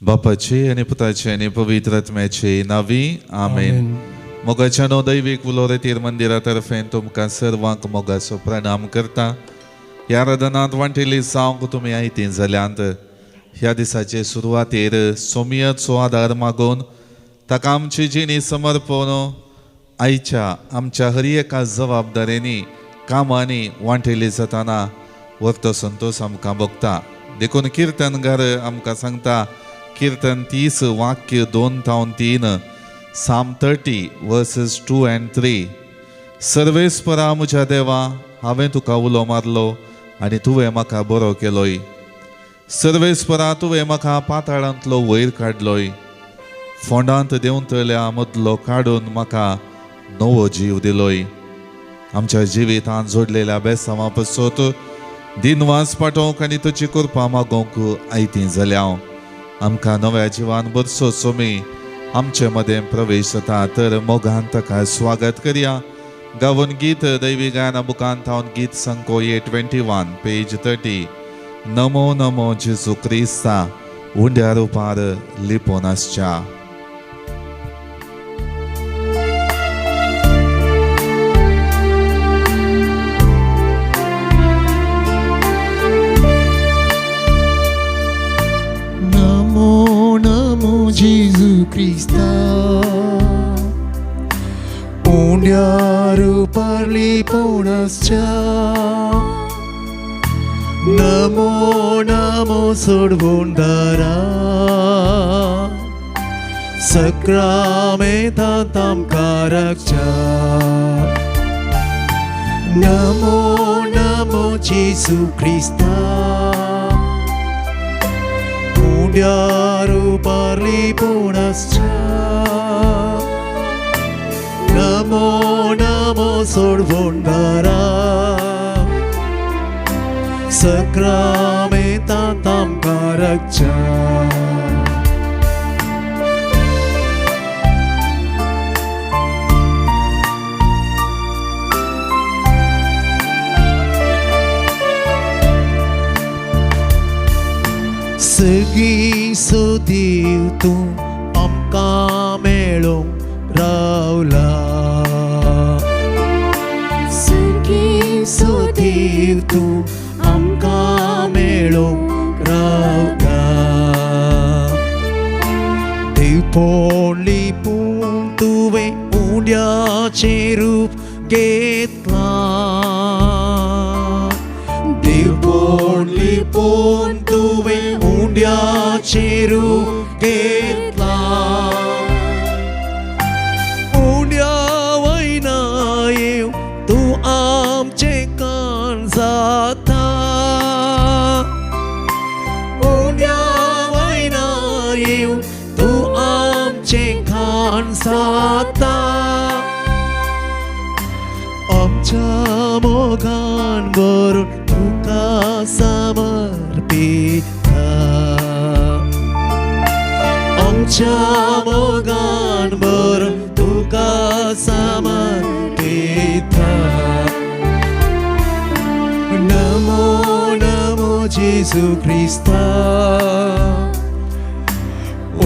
बापाचे आनी पुताचे आनी पवित्र आत्म्याचे नावी आमेन. मोगाच्या नो दैवीक उलोरेतीर मंदिरातर्फे तुमकां सर्वांक मोगाचो प्रणाम करता. ह्या आराधनांत वांटेली जावंक तुमी आयतीं जाल्यांत ह्या दिसाचे सुरवातेर सोमियेचो आदार मागून ताका आमची जिणी समर्पण आयच्या आमच्या हर एका जबाबदारेनी कामांनी वांटेली जाताना वर्तो संतोष आमकां भोगता. देखून किर्तनगार आमकां सांगता कीर्तन 30 वाक्य 2-3 Psalm 30 verses 2 and 3. सर्वेस्परा म्हज्या देवा हांवें तुका उलो मारलो आनी तुवें म्हाका बरो केलोय. सर्वेस्परा तुवें म्हाका पाताळांतलो वयर काडलोय. फोंडांत देंवतल्या मदलो काडून म्हाका नवो जीव दिलोय. आमच्या जिवितांत जोडलेल्या बेसांवा पसत दिनवास पाठोवंक आनी तुजी कृपा मागोवंक आयतीं जाल्या. आमकां नव्या जिवान बरसो सोमी आमचे मदें प्रवेश जाता तर मोगान ताका स्वागत करया. गावन गीत दैवी गायना बुकांत हांव गीत संकोये 21 पेज 30. नमो नमो जेजू क्रिस्ता उंड्या रुपार लिपोन आसच्या. Gesù Cristo undiaru parli ponascha. Namo namo sodvundara sakramenta tam karakcha. Namo namo Gesù Cristo undiaru parli ponascha. Namo namo sorvondara sakramenta tam karakcha. सगळी सोदीव तूं आमकां मेळोंक रावला. सगळी सोदीव तूं आमकां मेळोंक रावला. देव पोळी पूण तुवें उंड्याचें रूप घेतला. देव पोळी पूण तुवें उंड्याचें रूप घेतला. उंड्या वयना येव तूं आमचें कान जाता. उंड्या वयना येव तूं आमचें कान जाता. आमच्या मोगान भरून तुका समर्पित. आमच्या मोगान भरून तुका समर्पित. नमो नमो जेजू Crysta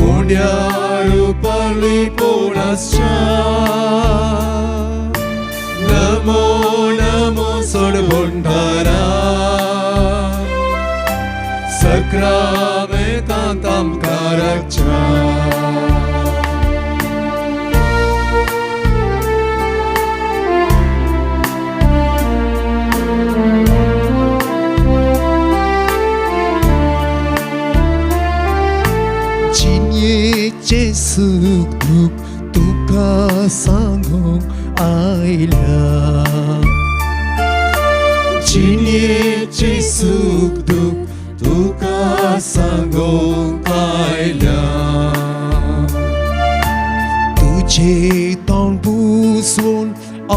उंड्यारू parli ponascha. Namo Namo सोडवंडारा sakramenta tam karakcha. जिणेचे सुख दुःख तुका सांगूंक आयल्या. जिणेचे सुख दुःख तुका सांगूंक आयल्या. तुजे तोंड पुसून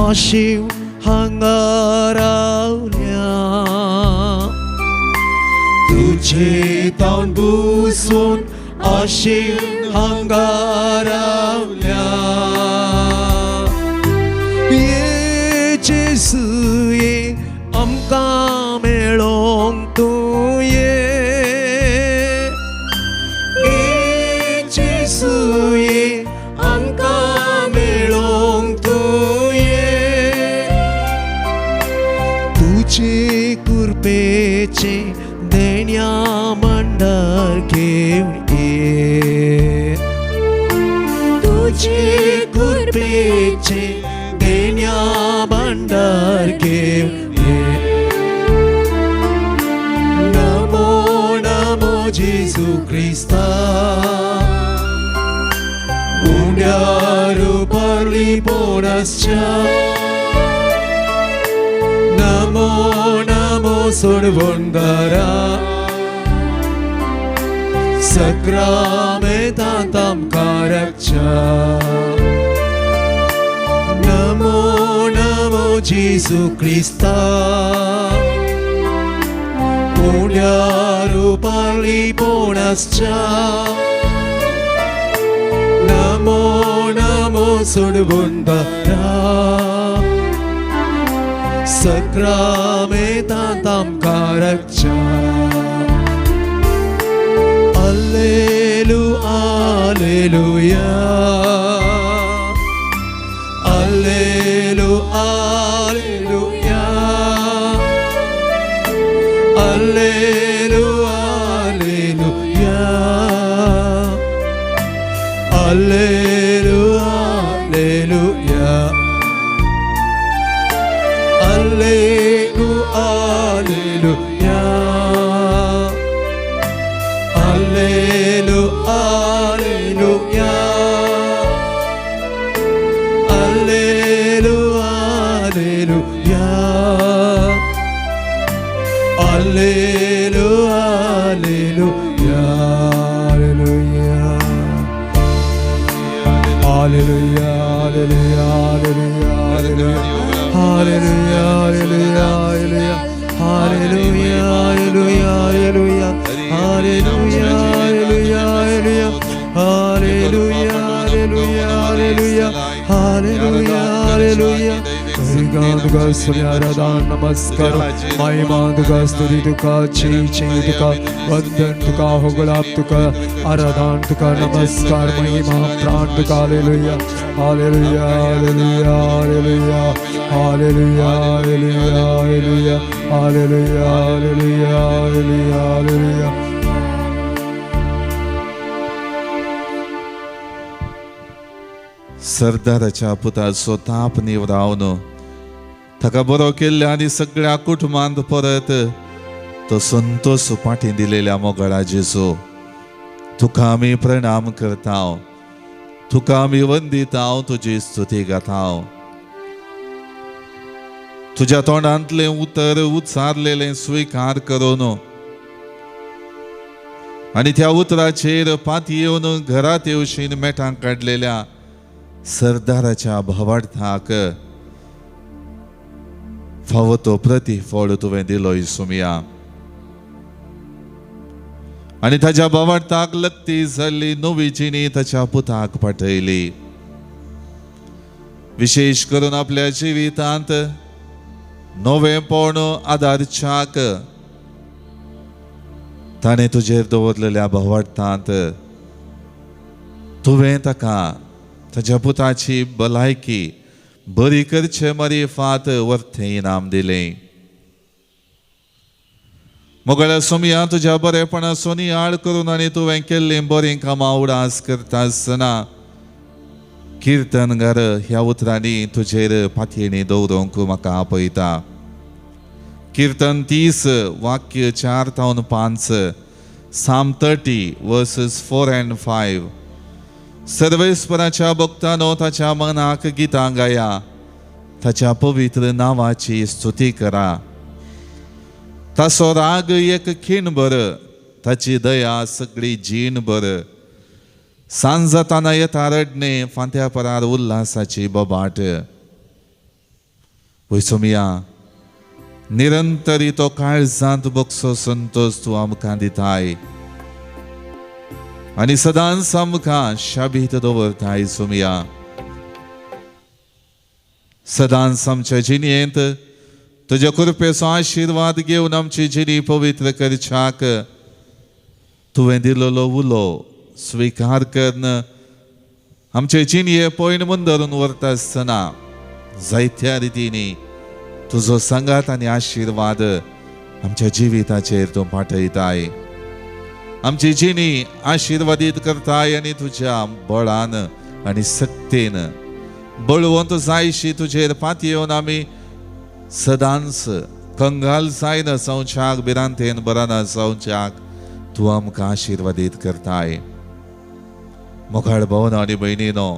आशीव हांगा रावल्या. तुजे तोंड पुसून आशीव हांगा रावल्या. जेजू ये आमकां मेळोंक तूं ये. Gesù Cristo Undiaru parli ponascha Namo Namo Sorvundara Sakramentam karakcha Namo Namo Gesù Cristo Undiaru parli ponascha Namo Namo Sorvundara Sakramentam karakcha Alleluia Alleluia Alleluia Alleluia Alleluia Alleluia Alleluia Alleluia नमस्कार महिमा तुका स्तुती तुका चेचे तुका वंदन तुका होगलाप तुका आराधन तुका नमस्कार महिमा प्राण तुका हालेलुया हालेलुया हालेलुया हालेलुया हालेलुया हालेलुया हालेलुया हालेलुया हालेलुया हालेलुया सरदाराच्या पुताचो ताप निवरावन ताका बरो केल्ल्या आनी सगळ्या कुटुंबांत परत तो संतोष पाठी दिलेल्या मोगळा जेजू तुका आमी प्रणाम करता तुका आमी वंदिता तुजी स्तुती गाता तुज्या तोंडांतले उतर उच्चारलेले स्वीकार करून आनी त्या उतराचेर पाती येवन घरात येवशीन मेटांक काडलेल्या सरदाराच्या भावार्थाक फावो तो प्रतिफळ तुवें दिलो इसुमिया आनी ताच्या भावार्थाक लक्ती जाल्ली नवी जिणी ताच्या पुताक पाठयली विशेष करून आपल्या जिवितांत नवेपण आदारच्याक ताणें तुजेर दवरलेल्या भावार्थांत तुवें ताका ताच्या पुताची भलायकी बरी करचे मारिफात वर्थे इनाम दिले मोगळ्या सोमिया तुझ्या बरेपणाचो नियाळ करून आनी तुवें केल्लें बरें कामां उडास करता आसतना कीर्तनगार ह्या उतरांनी तुजेर पातयेणी दवरूंक म्हाका आपयता कीर्तन 30 वाक्य 4 ते 5 Psalm 30 verses 4 and 5 सर्वेस्पराच्या भक्तांनो ताच्या मनाक गितां गाया ताच्या पवित्र नावाची स्तुती करा ताचो राग एक खिणभर ताची दया सगळी जीणभर सांज जाताना येता रडणे फांत्या परार उल्हासाची बोबाट वैसोमिया निरंतरी तो काळजांत बगसो संतोष तूं आमकां दिताय आनी सदांच आमकां शाबीत दवरताय सुमिया सदांच आमच्या जिणेंत तुज्या कृपेचो आशिर्वाद घेवन आमची जिणी पवित्र करच्याक तुवें दिलेलो उलो स्वीकार करन आमचे जिणये पयण मुंदरून व्हरता आसतना जायत्या रितींनी तुजो संगात आनी आशिर्वाद आमच्या जिविताचेर तूं पाठयताय आमची जिणी आशिर्वादीत करताय आनी तुज्या बळान आनी सक्तेन बळवंत जायशी तुजेर पाती येवन आमी सदांच कंगाल जायन जावच्याक भिरांतेन बरान जावच्याक तू आमकां आशिर्वादीत करताय. मोगाळ भावन आनी भयणीनो,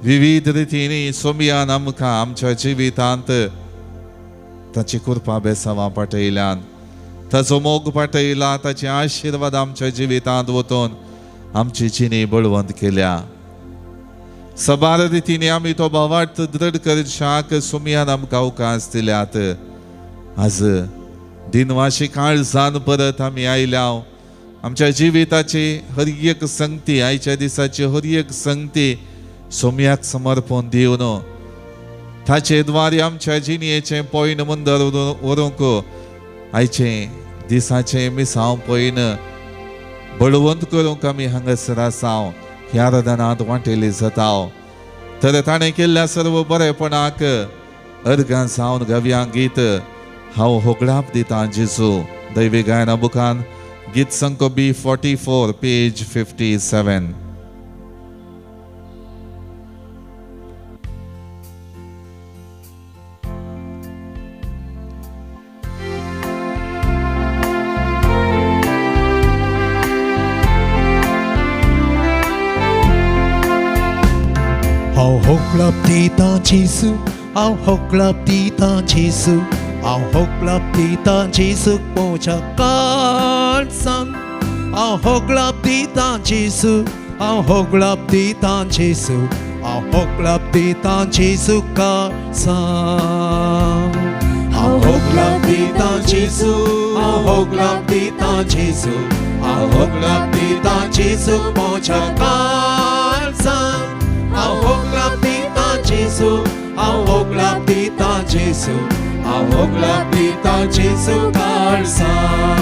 विविध रितींनी सोमयान आमकां आमच्या जिवितांत ताची कृपा बेसावां पाठयल्यान, ताचो मोग पाठयला, ताचे आशिर्वाद आमच्या जिवितांत वतून आमची जिणी बळवंत केल्या. सबार रितींनी आमी तो भावार्थ दृढ करशाक सोमयान आमकां अवकाश दिल्यात. आज दिनवाशी काळजान परत आमी आयल्या. आमच्या जिविताची हर एक संगती, आयच्या दिसाची हर एक संगती सोमयाक समर्पण दिवन ताचे द्वारे आमच्या जिणयेचें पयन मंदर व्हरूंक आयचे दिसाचे मिसांव पयन बळवंत करूंक आमी हांगासर आसाव. ह्या आराधनांत वांटेली जाता. तर ताणें केल्ल्या सर्व बरेपणाक अर्गां जावन गावया गीत हांव होगडाप दितां जेजू. दैवी गायना बुकान गीत संक B44 page 57. Ao hoglaptita Jesu, ao hoglaptita Jesu, ao hoglaptita Jesu moja kalsan. Ao hoglaptita Jesu, ao hoglaptita Jesu, ao hoglaptita Jesu kalsan. Ao hoglaptita Jesu, ao hoglaptita Jesu, ao hoglaptita Jesu moja kalsan. Ao hoglaptita Jesu, ao hoglaptita Jesu, ao hoglaptita Jesu kalsan.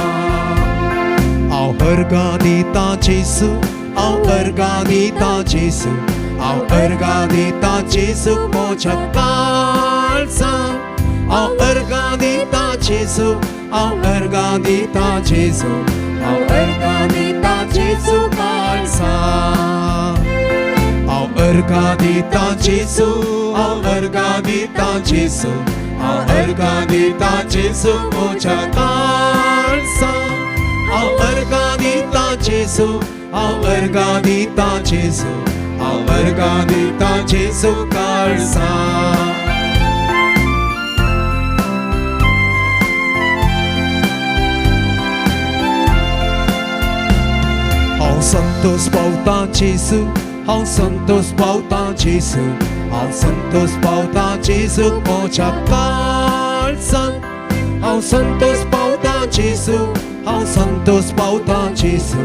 Ao ergadita Jesu, ao ergadita Jesu, ao ergadita Jesu moja kalsan. Ao ergadita Jesu, ao ergadita Jesu, ao ergadita Jesu kalsan. Ao ergadita Jesu, ao ergadita Jesu, ao ergadita Jesu moja kalsan. Ao ergadita Jesu, ao ergadita Jesu, ao ergadita Jesu kalsan. Ao santos pauta Jesu, ao santos pauta Jesu, ao santos pauta Jesu moja kalsan. Ao santos pauta Jesu, ao santos pauta Jesu,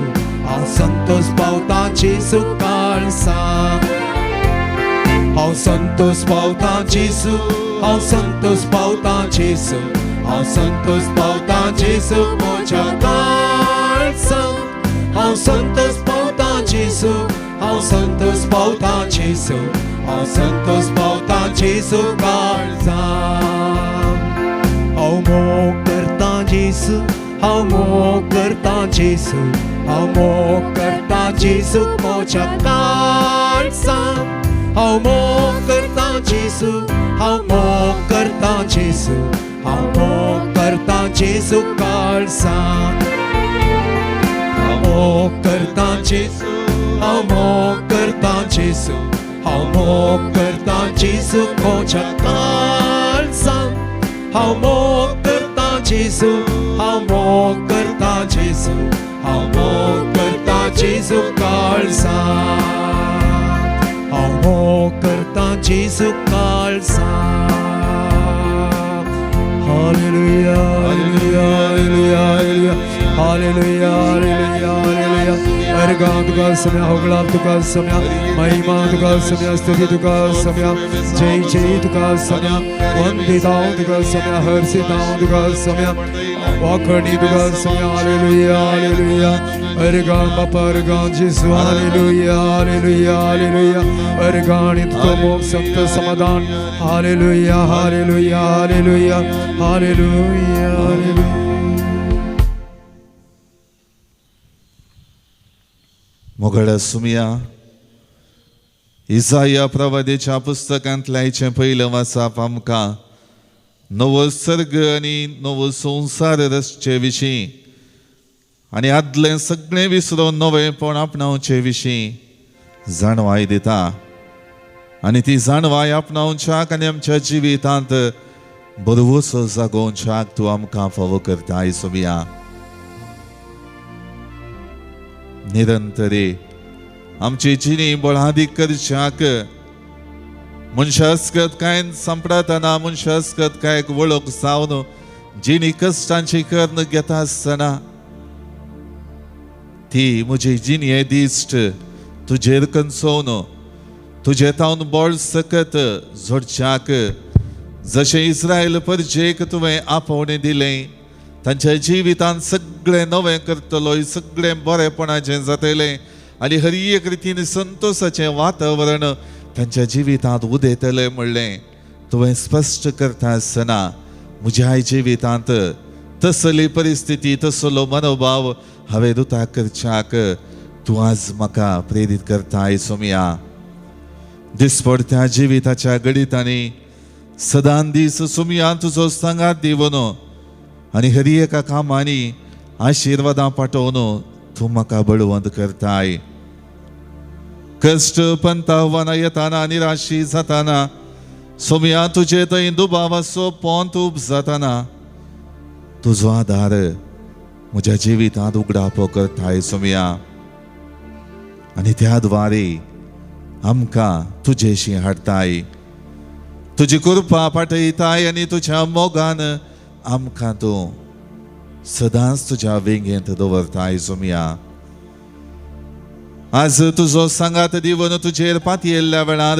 ao santos pauta Jesu kalsan. Ao santos pauta Jesu, ao santos pauta Jesu, ao santos pauta Jesu moja kalsan. Ao santos pauta Jesu, ao santos pauta Jesu, ao santos pauta Jesu kalsan. Ao mok karta Jesu, ao mok karta Jesu, ao mok karta Jesu moja kalsan. Ao mok karta Jesu, ao mok karta Jesu, ao mok karta Jesu kalsan. Ao mok karta Jesu, ao mok karta Jesu, ao mok karta Jesu moja kalsan. Ao mok karta Jesu, ao mok karta Jesu, ao mok karta Jesu kalsan. Ao mok karta Jesu kalsan. Hallelujah, hallelujah, hallelujah, hallelujah, hallelujah, hallelujah. Ergan tuka samya, hoglap tuka samya, mahima tuka samya, stuti tuka samya, jai jai tuka samya, vanditaun tuka samya, harsitaun tuka samya, wakhani tuka samya. Hallelujah, hallelujah. Ergan Bapa, ergan Jesu, hallelujah, hallelujah, hallelujah. Ergan itko mok samta samadan, hallelujah, hallelujah, hallelujah, hallelujah, hallelujah. मोगळ सुमिया इसाया प्रवादेच्या पुस्तकांतल्याचें पयलें वाचप आमकां नवो सर्ग आनी नवो संसार रचचे विशीं आनी आदले सगळें विसरून नवेपण आपणावचे विशीं जाणवाय दिता आनी ती जाणवाय आपणावच्याक आनी आमच्या जिवितांत बरोवसो जागोवच्याक तूं आमकां फावो करता येसुया. निरंतरी आमची जिणी बळादीक करच्याक मनशास्कत काय संपडतना मनशास्कत काय वळख जावन जिणी कश्टांची कर्ण घेता आसतना ती म्हजी जिणी दिश्ट तुजेर कंसोवन तुजे तावन बळ सकत जोडच्याक जशें इस्रायल परजेक तुवें आपोवणें दिलें तांच्या जिवितांत सगळें नवें करतलो, सगळें बरेपणाचें जातलें आनी हर एक रितीन संतोशाचें वातावरण तांच्या जिवितांत उदेतलें म्हणलें तुवें स्पश्ट करता आसतना म्हज्या जिवितांत तसली परिस्थिती तसलो मनोभाव हांवें रुतां करच्याक तूं आज म्हाका प्रेरीत करता येसुया. दिसपडत्या जिविताच्या गणितांनी सदां दीस सुमया तुजो सांगात दिवन आनी हर एका कामांनी आशिर्वादां पाठोवन तूं म्हाका बळवंत करताय. कश्ट पंतावाना येताना निराशी जाताना सुमया तुजे थंय दुबावाचो पोंत उब जाताना तुजो आधार म्हज्या जिवितांत उगडापो करताय सुमया आनी त्या द्वारे आमकां तुजेशी हाडताय. तुजी कृपा पाठयताय आनी तुज्या मोगान आमकां तूं सदांच तुज्या वेंगेंत दवरताय सुमया. आज तुजो सांगात दिवन तुजेर पातयेल्ल्या वेळार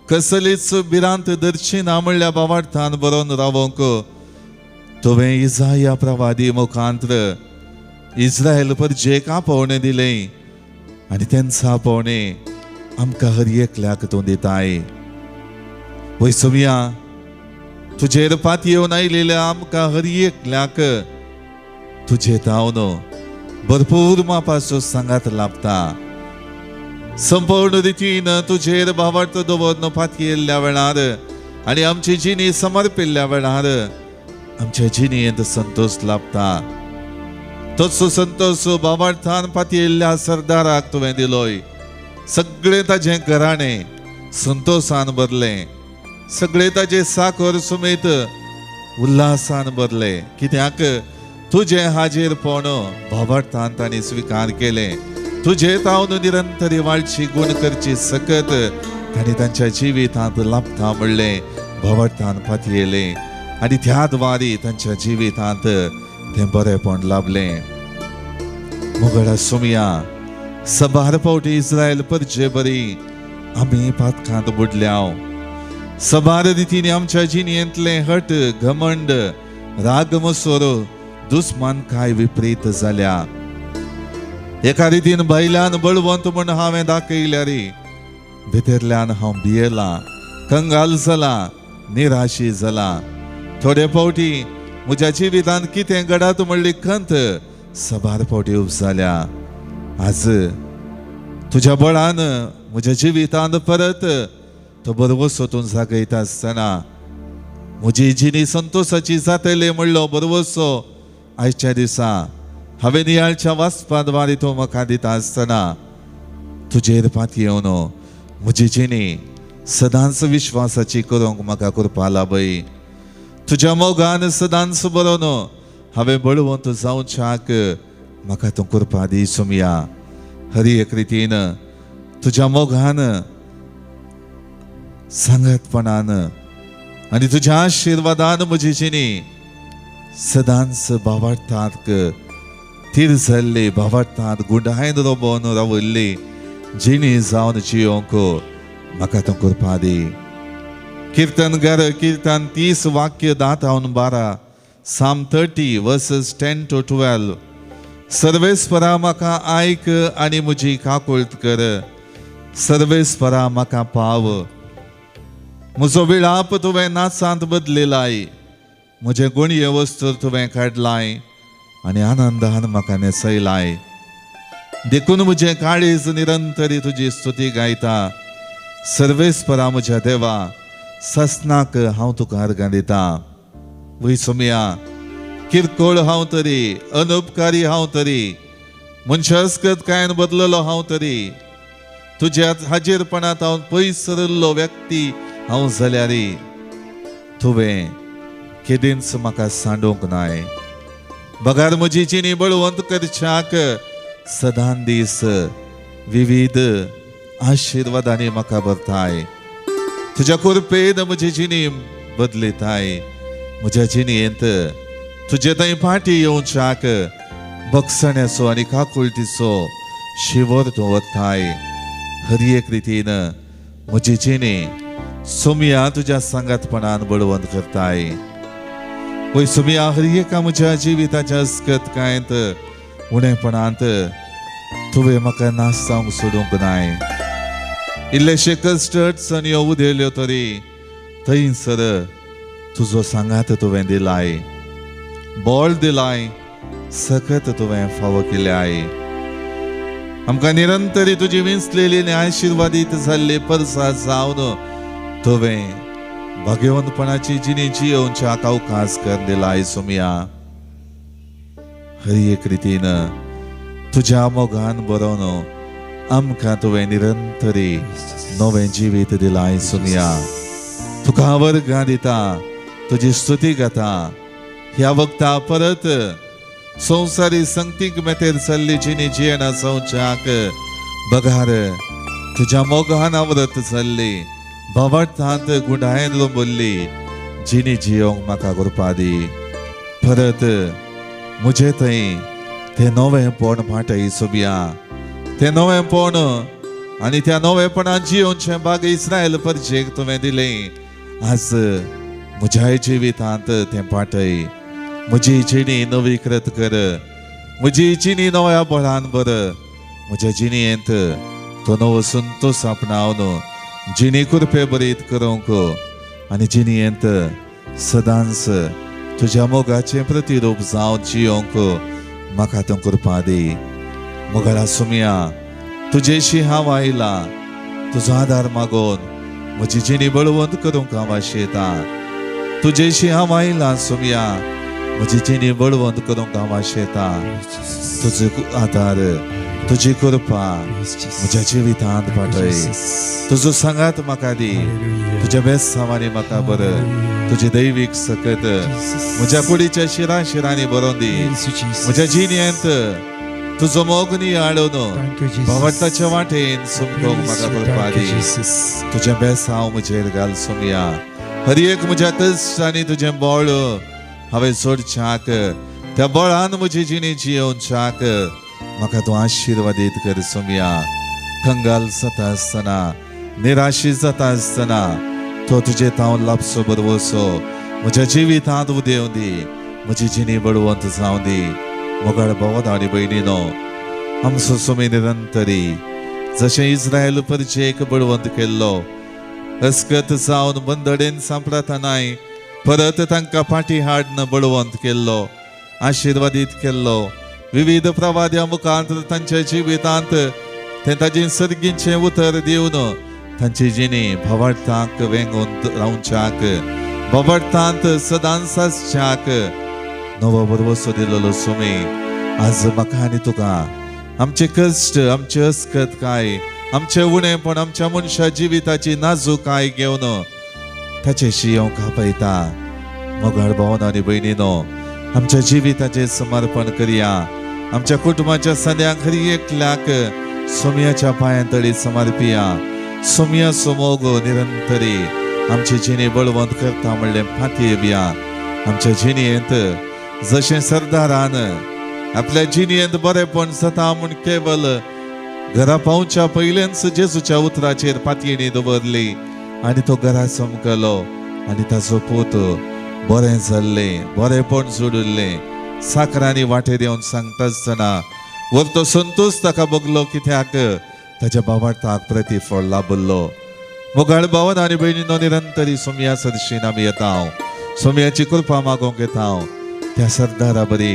कसलीच भिरांत धरची ना म्हणल्या भावार्थान बरोवन रावोंक तुवें इसाया प्रवादी मुखांत्र इस्रायल परजेक आपोवणें दिलें आनी तेंच आपोवणें आमकां हर एकल्याक तूं दिताय. वय सुमया तुजेर पातयेवन आयिल्ल्या आमकां हर एकल्याक तुजे तावन भरपूर मापाचो सांगात लाभता. संपूर्ण रितीन तुजेर भावार्थ दवरून पातयेल्ल्या वेळार आनी आमची जिणी समर्पिल्ल्या वेळार आमच्या जिणेंत संतोष लाभता. तोच संतोष भावार्थान पातयेल्ल्या सरदाराक तुवें दिलोय. सगळें ताजें घराणें संतोषान भरलें, सगळें ताजें साखर सुमेत उल्हासान भरलें, कित्याक तुजें हाजीरपण भावार्थान तांणी स्विकार केलें. तुजे तावन निरंतरी वाळची गूण करची सकत तांणी तांच्या जिवितांत लाभता म्हणलें भावार्थान पातयेलें आनी त्या द्वारे तांच्या जिवितांत तें बरेंपण लाभलें. मुगडा सुमया सबार फावटी इस्रायल परजे बरी आमी पातकांत बुडल्याव. सबार रितीन आमच्या जिणेंतले हट घमंड राग मसोर दुस्मान काय विपरीत जाल्या. एका रितीन भायल्यान बळवंत म्हण हांवें दाखयल्या रे भितरल्यान हांव भियेला, कंगाल जाला, निराशी जाला. थोडे फावटी म्हज्या जिवितांत कितें घडत म्हणली खंत सबार फावटी उपजाल्या. आज तुज्या बळान म्हज्या जिवितांत परत तो बरोबर सोतून जागयता आसतना म्हजी जिणी संतोशाची जातले म्हणलो बरोवसो आयच्या दिसा हांवें नियाळच्या वाचपा द्वारे तो म्हाका दिता आसतना तुजेर पातयेवन म्हजी जिणी सदांच विश्वासाची करूंक म्हाका कृपा लाभय. तुज्या मोगान सदांच बरोवन हांवें बळवंत जावच्याक म्हाका तूं कृपा दी सुमया. हर एक रितीन तुज्या मोगान सांगतपणान आनी तुज्या आशिर्वादान म्हजी जिणी सदांच भावार्थांत तीर जाल्ली, भावार्थांत गुंडायन रोबोवन रावल्ली जिणी जावन जियोंक म्हाका तूं कृपा दी. कीर्तनकार कीर्तन 30 वाक्य 10-12 Psalm 30 verses 10 to 12. सर्वेस्परा म्हाका आयक आनी म्हजी काकुळट कर. सर्वेस्परा म्हाका पाव. म्हजो विळाप तुवें नाचांत बदलिलाय. म्हजे गुणये वस्तूर तुवें काडलाय आनी आनंदान म्हाका नेसयलाय. देखून म्हजें काळीज निरंतरी तुजी स्तुती गायता. सर्वेस्परा म्हज्या देवा, ससनाक हांव तुका अर्गां दिता. वय सुमया किरकोळ हांव तरी, अनउपकारी हांव तरी, मनशास्कत कांय बदललो हांव तरी, तुज्या हाजीरपणांत हांव पयस सरल्लो व्यक्ती हांव जाल्यारी तुवें केदींच म्हाका सांडूंक नाय. बगार म्हजी जिणी बळवंत करच्याक सदां दीस विविध आशिर्वादांनी म्हाका भरताय. तुज्या कृपेन म्हजी जिणी बदलिताय. म्हज्या जिणयेंत तुजे थंय फाटी येवच्याक बगसण्याचो आनी काकुळटीचो शिवर दवरताय. हर एक रितीन म्हजी जिणी सोमिया तुज्या सांगातपणान बळवंत करताय. पळय सोमिया, हर एका म्हज्या जिविताच्या अस्कतकायेंत उणेपणांत तुवें म्हाका नासतावंक सोडूंक नाय. इल्लेशे कश्ट अडचण येवं देल्यो तरी थंयसर तुजो सांगात तुवें दिलाय. बोळ दिलाय, सकत तुवें फावो केल्याय. आमकां निरंतरी तुजी विंचलेली आनी आशिर्वादीत जाल्ली परसां जावन तुवें भाग्यवंतपणाची जिणी जियोवच्याक अवकाश कर दिलाय. सोमिया, हर एक रितीन तुज्या मोगान बरोवन आमकां तुवें निरंतरी नवें जिवीत दिलाय. सोमिया, तुका वर्गां दिता, तुजी स्तुती गाता. ह्या वक्ता परत संवसारी संगतीक मेतेर चल्ली जिणी जियेना जावच्याक बगार तुज्या मोगान आवरत चल्ली, भावार्थांत गुणायेन लोंबल्ली जिणी जियोंक म्हाका कृपा दी. परत म्हजे थंय तें नवेंपण फाटय. सोमिया, तें नवेंपण आनी त्या नवेंपणान जियोवचें भाग इस्रायल परजेक तुवें दिलें. आज म्हज्या जिवितांत तें फाटय. म्हजी जिणी नवी कृत कर. म्हजी जिणी नव्या बळान भर. म्हज्या जिणयेंत तो नवो संतोश आपणावन जिणी कृपे बरीत करूंक आनी जिणयेंत सदांच तुज्या मोगाचें प्रतिरूप जावन जियोंक म्हाका तूं कृपा दी. मोगाळा सोमिया, तुजेशी हांव आयला. तुजो आदार मागोवन म्हजी जिणी बळवंत करूंक हांव आशेता. तुजेशी हांव आयला सोमिया, म्हजी जिणी बळवंत करूंक हांव आशेता. तुजो आदार, तुजी कृपा म्हज्या जिवितांत पाठय. तुजो सांगात म्हाका दी. तुज्या बेसांवांनी म्हाका बर. तुजी दैवीक सकत म्हज्या कुडीच्या शिरांनी बरोवन दी. म्हज्या जिणयेंत तुजो मोगनी हाडून भावार्थाच्या वाटेन समकोंक म्हाका कृपा दी. तुजें बेसांव म्हजेर घाल. सोमिया, हर एक म्हज्या कश्टांनी तुजें बोळ हांवें सोडच्याक, त्या बोळान म्हजी जिणी जियोवच्याक म्हाका तूं आशिर्वादीत कर. सोमिया, कंगाल जाता आसतना, निराशी जाता आसतना तो तुजे ताव लाभसो बरवसो म्हज्या जिवितांत उदेव दी. म्हजी जिणी बळवंत जावं दी. मोगाळ भावांनो आनी भयणीनो, आमचो सोमी निरंतरी जशें इस्रायल परजेक बळवंत केल्लो, अस्कत जावन बंदडेन सांपडतानाय परत तांकां फाटी हाडन बळवंत केल्लो, आशिर्वादीत केल्लो. विविध प्रवाद्या मुखांत तांच्या जिवितांत ते ताजें सर्गीचें उतर दिवन तांची जिणी भावार्थांक वेंगून रावच्याक, भावार्थांत सदांच आसच्याक नवो बरवसो दिलेलो सोमी. आज म्हाका आनी तुका आमचे कश्ट, आमचे अस्कतकाय, आमचे उणेपण, आमच्या मनशा जिविताची नाजूकाय घेवन ताचेशी हांव आपयता. मोगाळ भावांनो आनी भयणीनो, आमच्या जिविताचें समर्पण करया. आमच्या कुटुंबाच्या सद्यांक हर एकल्याक सोमियाच्या पांयां समर्पिया. सोमियाचो मोग निरंतरी आमची जिणी बळवंत करता म्हणलें फाटी येवया. आमच्या जिणयेंत जशें सरदारान आपल्या जिणयेंत बरेपण जाता म्हूण केवल घरा पावच्या पयलेंच जेजूच्या उतराचेर पातयेणी दवरली आनी तो घरा समकलो आनी ताचो पूत बरें जाल्लें, बरेपण जोडिल्लें साकरांनी वाटे देवन सांगता आसतना वरतो संतोष ताका बगलो, कित्याक ताच्या भावार्थाक प्रतिफळ लाभल्लो. मोगाळ भावांनो आनी भयणीनो, निरंतरी सोमिया सदशीन आमी येता. सोमियाची कृपा मागोंक येता. त्या सरदारा बरी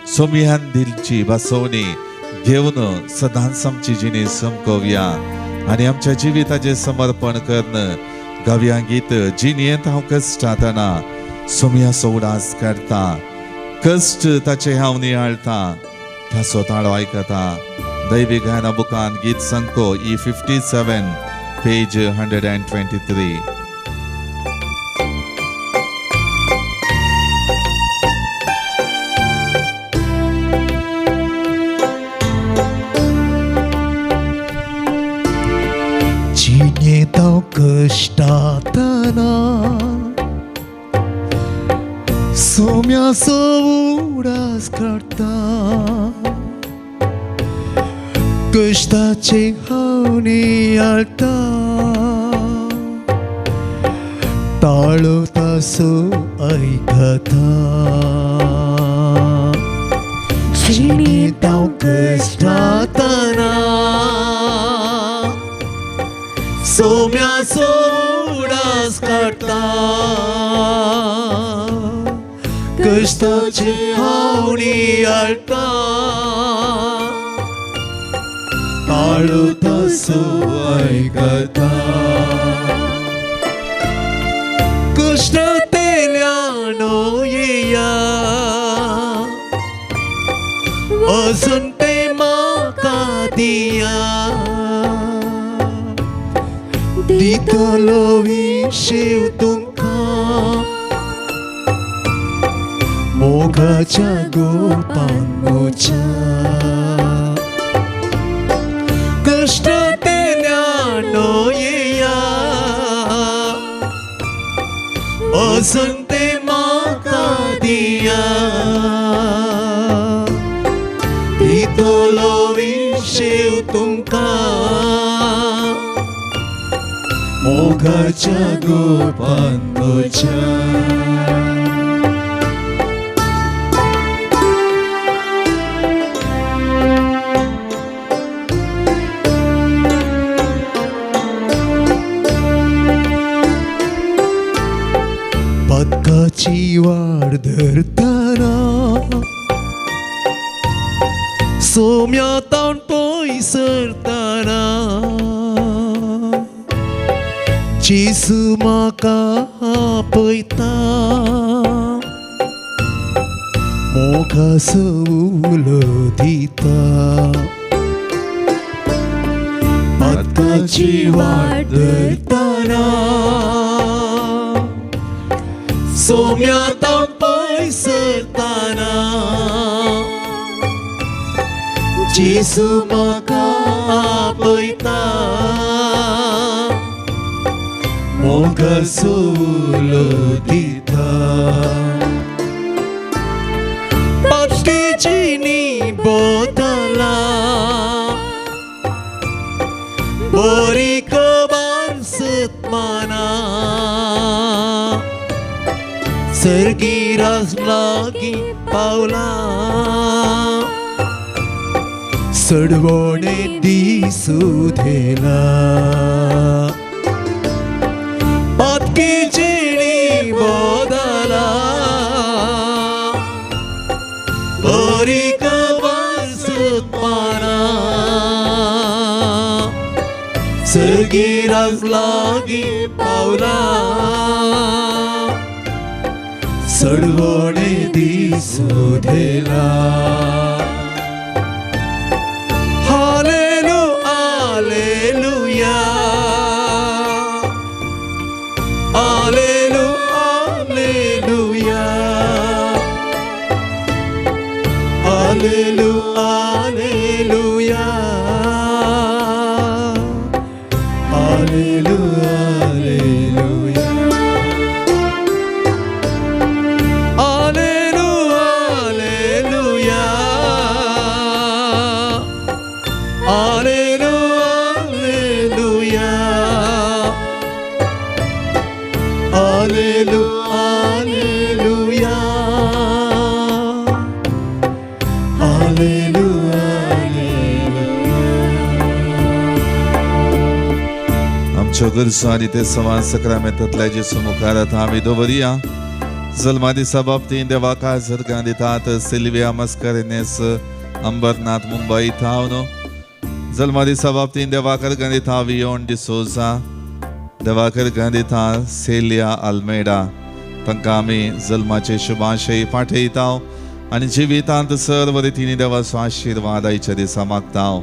सोमियान दिलची बासवणी घेवन सदांच आमची जिणी समकोवया आनी आमच्या जिविताचें समर्पण करन गावया गीत. जिणयेंत हांव कश्टातना सोमियाचो उडास काडटा. कष्ट ताचे हांव नियाळता त्या स्वताळो आयकता दैवी गायना बुकान गीत संको E57 पेज 123. जिणेतांव कश्टातना सोम्याचो उडास काडटा कश्टाचे हांव नियाळटा ताळो तासो आयकता जिणेतांव कश्टातना सोम्याचो उडास काडटा कश्टाचे हांव नियाळटा ताळो तासो आयकता कश्ट तेल्यानो येया अजून ते म्हाका दिया दितलो विशीव तुमकां मोगाच्या गोपान मोच्या कष्ट तेल्यानो येया अजून ते म्हाका दिया दितलो विशीव तुमकां मोगाच्या गोपान मोच्या पदकाची वाड धरतना सोम्यातावन पयसरतना जेसू म्हाका आपयता मोगाचो उलो दिता पदकाची वाड धरतना सोम्यातावन पयसरतना जेसू म्हाका आपयता मोगाचो उलो दिता पाटकेची नी बोतला बरी खबर सत्माना सर्गी राज लागी पावला सडवणे दिसू धेला पातकेची नी बोदला बरी खबर सत्माना सर्गी राज लागी पावला सडवणे दिसू धेला हालेलू हालेलुया हालेलू हालेलुया हालेलू हालेलुया हालेलू हालेलुया आमच्या गरजा ते सवान सक्रामेंतांतल्या जेसू मुखार आमी दवरया. जल्मा दिसा बाबतीन देवाक आजर दितात सिल्विया मस्करेनेस अंबरनाथ मुंबई थावन. जल्मा दिसा बाबतीन देवाकर दिता वियोन डिसोजा. देवाकर दिता सेलिया आल्मेडा. तांकां आमी जल्माचे शुभाशय पाठयता. आणि जिवितांत सर्व रितीने देवाचो आशीर्वाद आयच्या दिसा मागता हांव.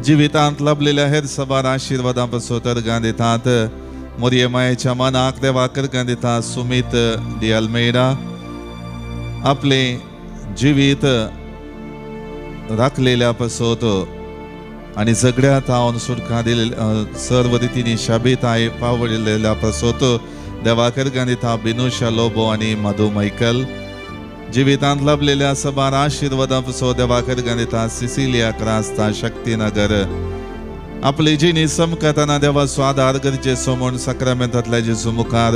जिवितांत लभलेल्या हेर सबार आशीर्वादां पासून तरगां दितात. मोरयेमायेच्या मनाक देवा करगां दिता. सुमित डी अल्मेडा आपले जिवीत राखलेल्या पासून आणि सगळ्यात हांव सुटका दिलेल्या सर्व रितीने शाबेताय पावलेल्या पासून देवा करगां दिता. बिनुशा लोबो आणि मधु मैकल जिवितांत लभलेल्या सबार आशीर्वादां पासून देवा करगां दिता. सिसिलिया क्रास्ता शक्तीनगर आपली जिणी समकताना देवाचो आदार गरजेचो म्हूण सक्रामेंतांतल्या जेजू मुखार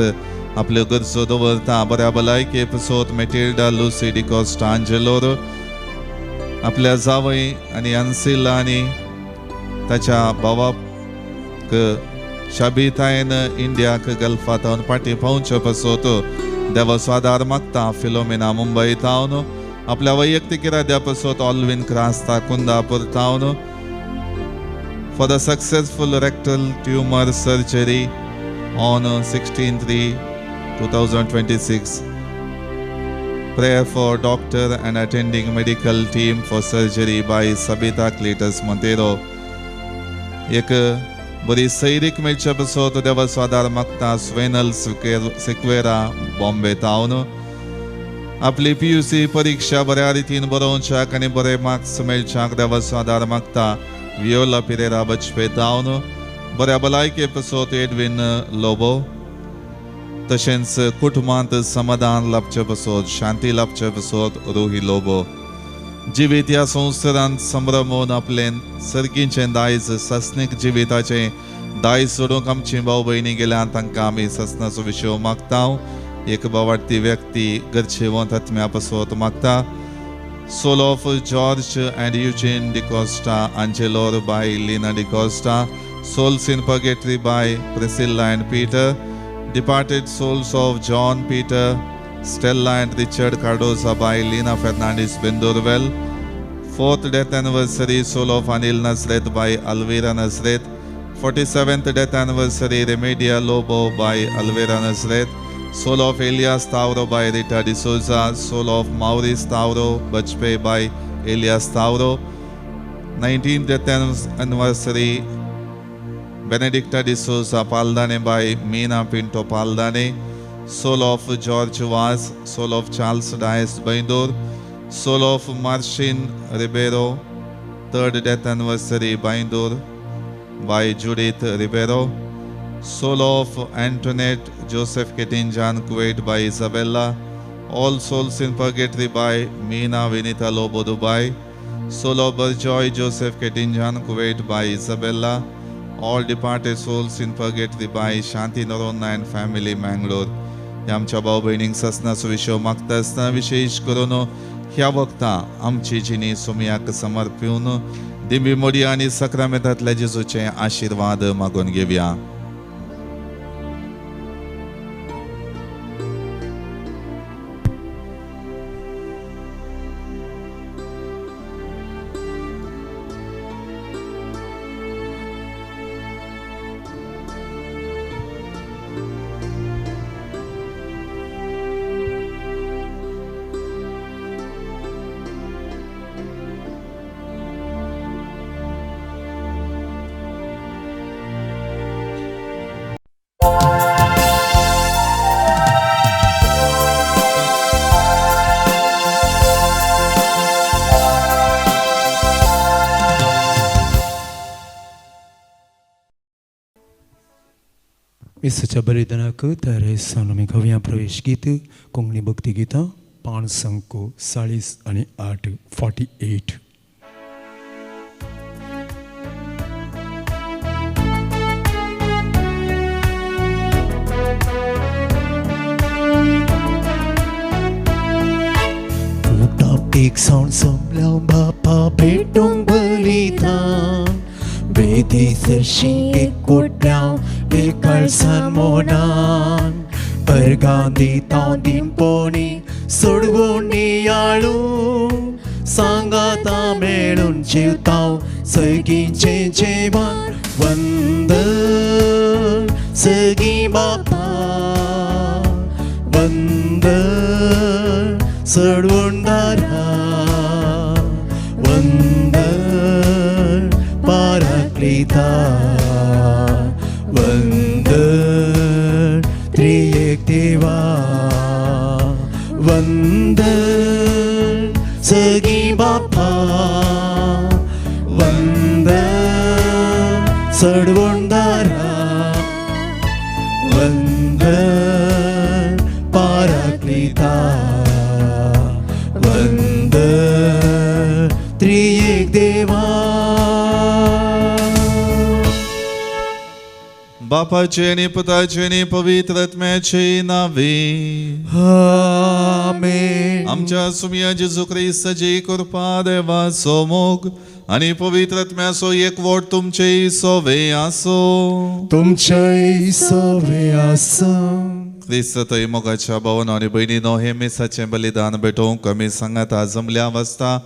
आपल्यो गरजो दवरता. बऱ्या भलायके पासून मेटिल्डा लुसी डिकोस्टा आंजेलोर आपल्या जावई आणि अन्सिला आणि ताच्या भावाक शाबेतायेन इंडियाक गल्फात पाटी पावचे पासून देवाचो आदार मागता. फिलोमिना मुंबई तावन आपल्या वैयक्तीक इराद्या पासून ऑल्विन क्रास्ता कुंदापूर तावन for the successful rectal tumor surgery on 16/3/2026. Prayer for doctor and attending medical team for surgery by Sabita Cletus Montero. एक बरी सैरीक मेळच्या पासून देवाचो आदार मागता. स्वेनल सिक्वेरा बॉम्बे तावन आपली PUC परीक्षा बऱ्या रितीन बरोवच्याक आनी बरे मार्क्स मेळच्याक देवाचो आदार मागता. वियोला पिरेरा बचपे तावन बऱ्या भलायके पासून एडविन लोबो तशेंच कुटुंबांत समाधान लाभचे पासून शांती लाभचे पासून रुही लोबो जिवीत ह्या संवसारांत संभ्रमून आपले सर्गीचें दायज सस्नीक जिविताचे दायज सोडूंक आमची भाव भयणी गेल्या तांकां आमी ससनाचो विशय मागता. एक बावार्थी व्यक्ती गरजेवंत आत्म्या पासून मागता. Soul of George and Eugene DiCosta Angelor by Lina DiCosta. Souls in Purgatory by Priscilla and Peter. Departed souls of John Peter, Stella and Richard Cardoza by Lina Fernandez Bendurwell. 4th death anniversary Soul of Anil Nasret by Alvira Nasret. 47th death anniversary Remedia Lobo by Alvira Nasret. Soul of Elias Tauro by Rita D'Souza. Soul of Maurice Tauro Bachpe by Elias Tauro. 19th death anniversary Benedicta D'Souza Paldane by Mina Pinto Paldane. Soul of George Vaz. Soul of Charles Dias Baindur. Soul of Marcin Ribeiro. 3rd death anniversary Baindur by Judith Ribeiro. Soul of Antoinette Joseph Ketinjan Kuwait by Isabella. All Souls in Purgatory by Meena Vinita Lobo Dubai. Soul of Berjoy Joseph Ketinjan Kuwait by Isabella. All departed souls in Purgatory by Shanti Narona and family Mangalore. ह्या आमच्या भाव भयणींक ससनाचो विशय मागता आसतना विशेष करून ह्या वक्ता आमची जिणी सोमयाक समर्पिवन दिंबी मोडी आनी सक्रामेंतांतल्या जेजूचे आशीर्वाद मागून घेवया. ईसाच्या बलिदानाक तयारे सानुमी गव्या प्रवेश गीत कोंकणी भक्ती गीतां 5 अंको 40 आणि 8 48. एक सावन सोमल्या बापा भेटूंक बलिदान वेदी सरशी एक कोट्याव एक कळसान मोनान अर्गां दितां दिनपोणी सोडवून नियाळू सांगाता मेळून जेवतां सगळींचे जेवण वंदन सगळीं बापा वंदन सडवणारा वंदन पाराक्लिता वंदन त्रिएक देवा वंदन सगी बापा वंदन सडवणारा वंदन पाराक्लिता वंदन त्रिएक देवा बापाचे आणि पुताचे आणि पवित्र आत्म्याचे नावे आमेन. आमच्या सुमिया जेजू ख्रिस्ताची कृपा देवा सोमोग आणि पवित्र आत्म्याचो एकवट तुमचे सोवे आसो. तुमचे सवे आसो. ख्रिस्त थंय मोगाच्या भावांनो आनी भयणीनो हे मेसाचें बलिदान भेटोवंक आमी सांगाता जमल्या वाजता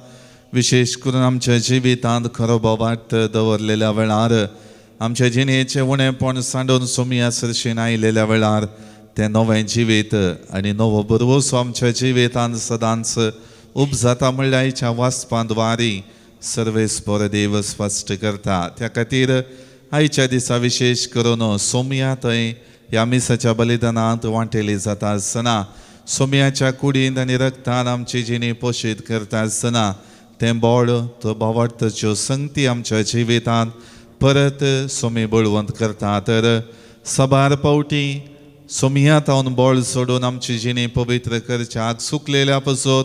विशेष करून आमच्या जिवितांत खरो बोवाट दवरलेल्या वेळार आमच्या जिणेचें उणेपण सांडून सुमिया सरशीन आयिल्ल्या वेळार तें नवें जिवीत आनी नवो बरवसो आमच्या जिवितांत सदांच उब जाता म्हणल्यार आयच्या वाचपांद्वारी सर्वेस्पर देव स्पश्ट करता. त्या खातीर आयच्या दिसा विशेष करून सोमिया थंय ह्या मिसाच्या बलिदानांत वांटेली जाता आसतना सोमियाच्या कुडींत आनी रक्तान आमची जिणी पोशीत करता आसतना तें बोड तो बोवाडच्यो संगती आमच्या जिवितांत परत सोमी बळवंत करता. तर सबार पावटी सोमिया तावन बोळ सोडून आमची जिणी पवित्र करच्याक सुकलेल्या पसोत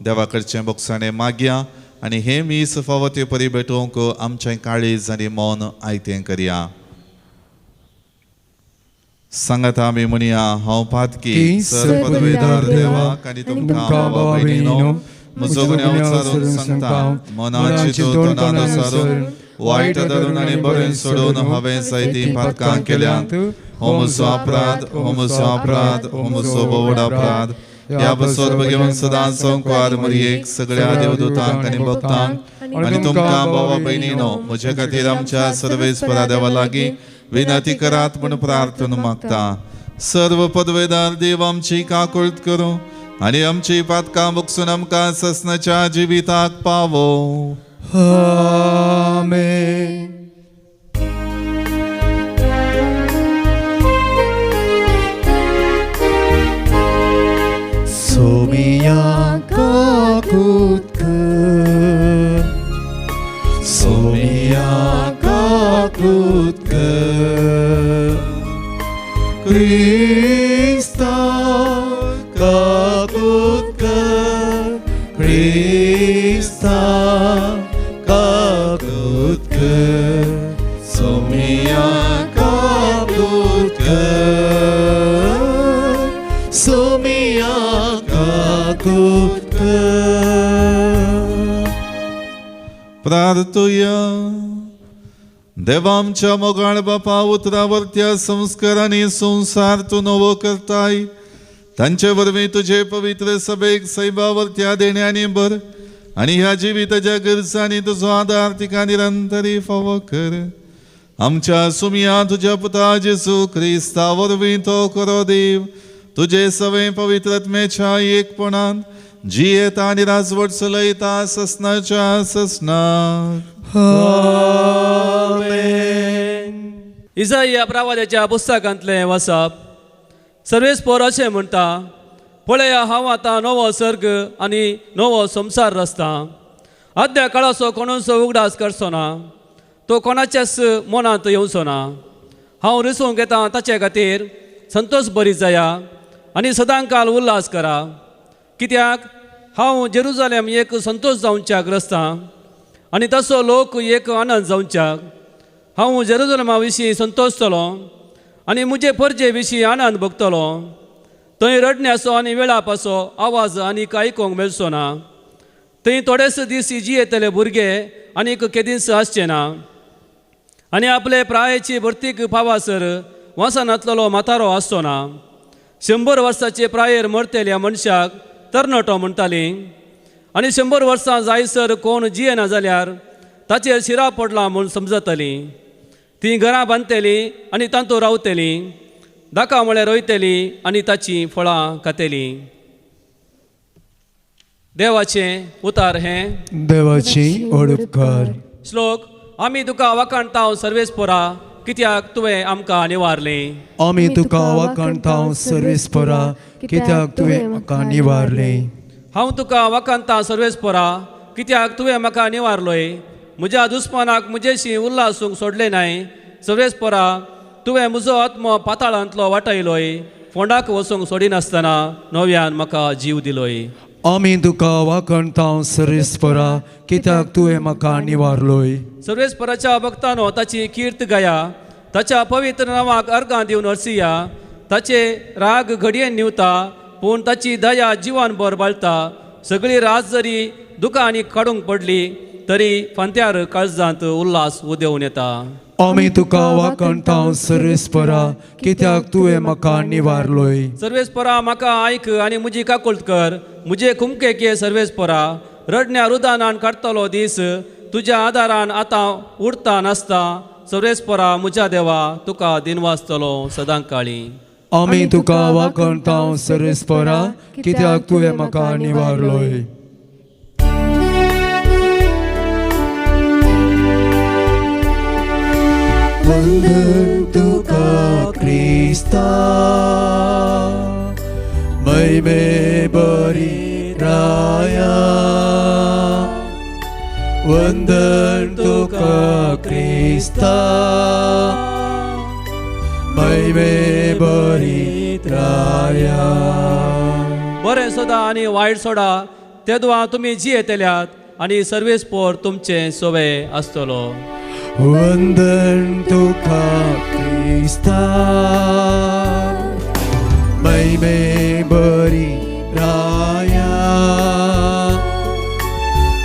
देवा कडचें बोगसाणें मागया आनी हे मीस फावो परी भेटोवंक आमचें काळीज आनी मौन आयतें करया. सांगाता आमी म्हणया हांव पातकी सर्वपदवेदार देवाक आनी तुमकां भावा भयणीनो म्हजो गुन्यांव विचारून सांगता मनाची चिंतनानुसारून वायट धरून आनी बरें सोडून हांवें जायतीं पातकां केल्यांत. हो म्हजो अपराध हो म्हजो अपराध हो म्हजो बोवड अपराध. ह्या बसोर भगवंत सदांच संकवार मरयेक सगळ्या देवदूतांक आनी भक्तांक आनी तुमकां भावा भयणीनो म्हजे खातीर आमच्या सर्वेस्परा देवा लागीं विनंती करात म्हूण प्रार्थना मागता. सर्व पदवेदार देव आमची काकुळट करूं आनी आमची पातकां बगसून आमकां ससनाच्या जिविताक पावो. आमेन. सोमिया काकुत कर सोमिया काकुत कर Krista काकुत कर Krista काकुत कर सोमिया काकुत कर सोमिया काकुत कर. प्रार्थुया. देवा आमच्या मोगाळ बापा उतरावरत्या संस्कारांनी संसार तूं नवो करताय तांचे वरवीं तुजे पवित्र सभेक सैबावरत्या देण्यांनी भर आनी ह्या जिविताच्या गरजांनी तुजो आदार तिका निरंतरी फावो कर. आमच्या सुमिया तुज्या पुता जेजू ख्रिस्ता वरवीं तो खरो देव तुजे सवे पवित्र आत्म्याच्या एकपणान जियेता आनी राजवट चलयता ससनाच्या ससनाक. आमेन. इसाया प्रवाद्याच्या पुस्तकांतलें वाचप. सर्वेस्पर अशें म्हणटा पळया हांव आतां नवो सर्ग आनी नवो संवसार रचता. आद्या काळाचो कोणूच उगडास करचो ना तो कोणाच्याच मनांत येवचो ना. हांव रिसूंक येता ताचे खातीर संतोश बरी जाया आनी सदांकाल उल्हास करा. कित्याक हांव जेरुजालेम एक संतोश जावच्याक रचता आनी तसो लोक एक आनंद जावच्याक. हांव जेरुजालेमा विशीं संतोशतलो आनी म्हजे परजे विशीं आनंद भोगतलो. थंय रडण्याचो आनी वेळापाचो आवाज आनीक आयकूंक मेळचो ना. थंय थोडेच दीस जियेतले भुरगे आनीक केदीस आसचे ना आनी आपले प्रायेची भरतीक फावासर वासनांतलो म्हातारो आसचो ना. 100 वर्साचे प्रायेर मरतेल्या मनशाक तरणाटो म्हणटालीं आनी 100 वर्सां जायसर कोण जियेना जाल्यार ताचेर शिरा पडला म्हूण समजतलीं. तीं घरां बांदतेलीं आनी तांतू रावतेलीं, दाखा म्हळ्यार रोयतेलीं आनी ताचीं फळां खातेलीं. देवाचे उतार हे देवाची ओडप कर. श्लोक. आमी तुका वखणटाव सर्वेस्परा, कित्याक तुवें आमकां निवारले. आमी तुका वखणटाव सर्वेस्परा, कित्याक तुवें म्हाका निवारले. हांव तुका वखणटा सर्वेस्परा, कित्याक तुवें म्हाका निवारलोय. म्हज्या दुस्मानाक म्हजेशी उल्हासूंक सोडले नाय. सर्वेस्परा, तुवें म्हजो आत्मो पाताळांतलो वाटयलोय. फोंडाक वचूंक सोडिनासतना नव्यान म्हाका जीव दिलोय. आमी तुका वखणटाव सर्वेस्परा, कित्याक तुवें म्हाका निवारलोय. सर्वेस्पराच्या भक्तांनो ताची कीर्त गाया. ताच्या पवित्र नांवाक अर्गां दिवन हरसिया. ताचे राग घडयेन निवता, पूण ताची दया जिवान भर बाळटा. सगळी रात जरी दुखांनी काडूंक पडली, तरी फांत्यार काळजांत उल्हास उदेवून येता. आमी तुका वखणटाव सर्वेस्परा, कित्याक तुवें म्हाका निवारलोय. सर्वेस्परा, म्हाका आयक आनी म्हजी काकुळट कर. म्हजे कुमकेके सर्वेस्परा, रडण्या रुदानान काडटलो दीस. तुज्या आदारान आतां उरता नासता. सर्वेस्परा, म्हज्या देवा, तुका दिनवासतलो सदां काळी. आमी तुका वखणटाव सर्वेस्परा, कित्याक तुवें म्हाका निवारलोय. वंदन तुका क्रिस्ता, मैमे बरी राया. वंदन तुका क्रिस्ता, मैमे बरी राया. बरें सोदा आनी वायट सोडा, तेदवा तुमी जियेतेल्यात आनी सर्वेस्पोर तुमचे सोवे आसतलो. वंदन तुका क्रिस्ता, मैमे बरी राया.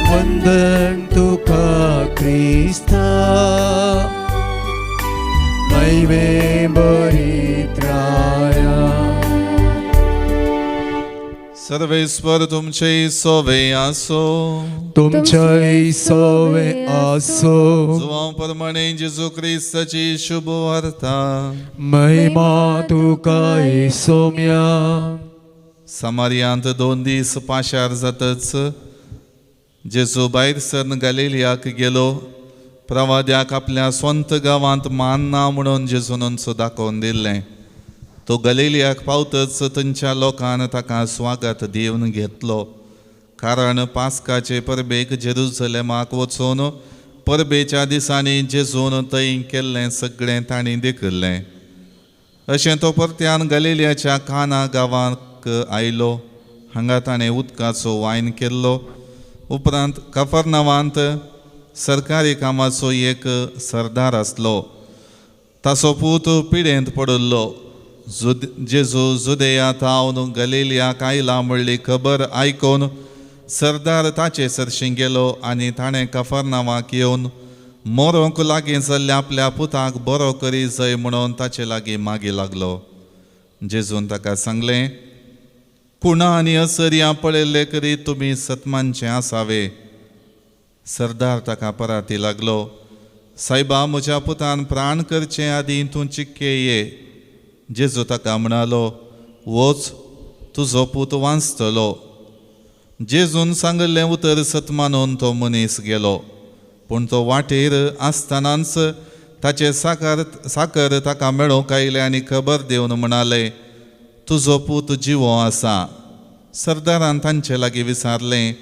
वंदन तुका क्रिस्ता, मैमे बरी राया. सर्वेस्वर तुमचे सोवे आसो. तुमचे सोवे आसो. जुवां प्रमाणे जेजू क्रिस्ताची शुभ वार्ता. महिमा तुका येसोम्या. समारियांत 2 दीस पाशार जातच जेजू भायर सरन गलिलियाक गेलो. प्रवाद्याक आपल्या स्वंत गांवांत मान ना म्हणून जेजूनच दाखोवन दिल्लें. तो गलिलियाक पावतच थंयच्या लोकान ताका स्वागत दिवन घेतलो. कारण पास्काचे परबेक जेरुसलेमाक वचून परबेच्या दिसांनी जेजून थंय केल्लें सगळें तांणी देखिल्लें. अशें तो परत्यान गलिलियाच्या काना गांवांत आयलो. हांगा ताणें उदकाचो वायन केल्लो. उपरांत कफरनावांत सरकारी कामाचो एक सरदार आसलो. ताचो पूत पिडेंत पडिल्लो. जेजू जुदेयांत आवन गलिलियाक आयला म्हणली खबर आयकून सरदार ताचे सरशी गेलो आनी ताणें कफरनावाक येवन मोरोंक लागीं जाल्ल्या आपल्या पुताक बरो करी जय म्हणून ताचे लागीं मागी लागलो. जेजून ताका सांगलें, कुणा आनी असर्या पळयल्ले करी तुमी सतमांचे आसावे. सरदार ताका पराती लागलो, सायबा, म्हज्या पुतान प्राण करचे आदीं तूं चिक्के ये. जेजू ताका म्हणालो, वच, तुजो पूत वांचतलो. जेजून सांगल्लें उतर सतमानून तो मनीस गेलो. पूण तो वाटेर आसतनाच ताचे साकर ताका मेळूंक आयलें आनी खबर दिवन म्हणालें, तुजो पूत जिवो आसा. सरदारान तांचे लागीं विचारलें,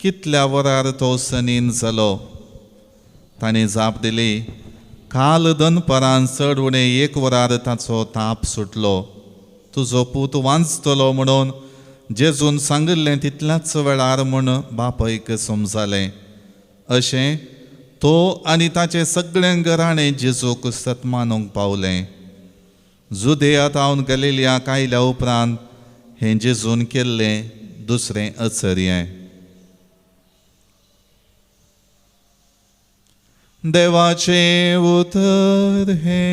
कितल्या वरार तो सनीन जालो. तांणी जाप दिली, काल दनपरां चड उणें 1 वरार ताचो ताप सुटलो. तुजो पूत वांचतलो म्हणून जेजून सांगिल्लें तितल्याच वेळार म्हूण बापयक समजलें. अशें तो आनी ताचें सगळें घराणें जेजूक सतमानूंक पावलें. जुदेयांत आवन गलिलियाक आयल्या उपरांत हें जेजून केल्लें दुसरें आश्चर्य. देवाचे उतर हे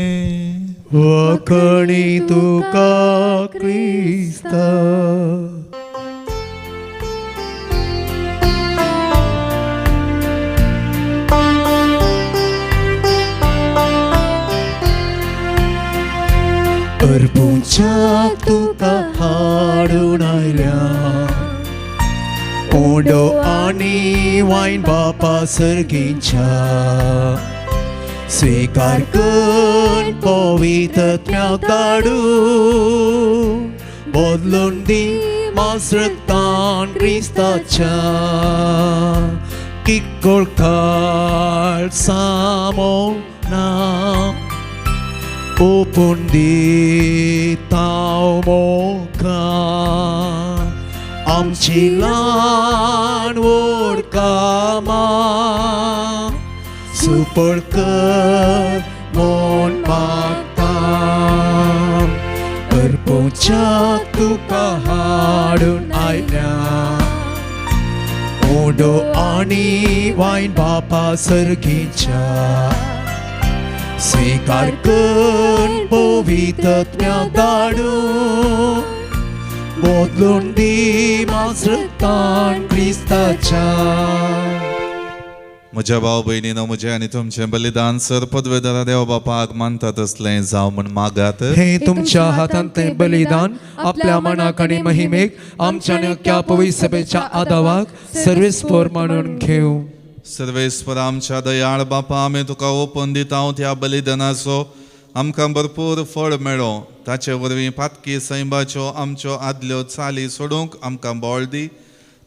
वखणी तुका क्रिस्ता. अर्पुच्या तुका हाडून आयल्या. आणि वाईन बापा सर्गींच्या स्वीकार कर पवित्रत्म्याक धाडू बदलून दी मासरतान क्रिस्ताच्या किक्कोळ काळ सामो ना ओपून दी ताव मोका आमची ल्हान व्हड कामां सुपळ कर म्हूण मागता करपुच्याक तुका हाडून आयल्या ओडो आनी वाईन बापा सर्गीच्या स्वीकार कर पवित्रत्म्याक धाडू बदलून दी मासरतान क्रिस्ताच्या म्हज्या भाव भयणीनो म्हजें आनी तुमचें बलिदान सर पदवेदारा देव बापाक मानता तसलें जावं म्हण मागात. हे तुमच्या हातांतलें बलिदान आपल्या मनाक आनी महिमेक आमच्या नक्या पवित्र सभेच्या आदावाक सर्वेस्पर मानून घेऊ. सर्वेस्पर आमच्या दयाळ बापा आमी तुका ओपन दिता त्या बलिदानाचो आमकां भरपूर फळ मेळो. ताचे वरवीं पातकी सैमाच्यो आमच्यो आदल्यो चाली सोडूंक आमकां बोळ दी.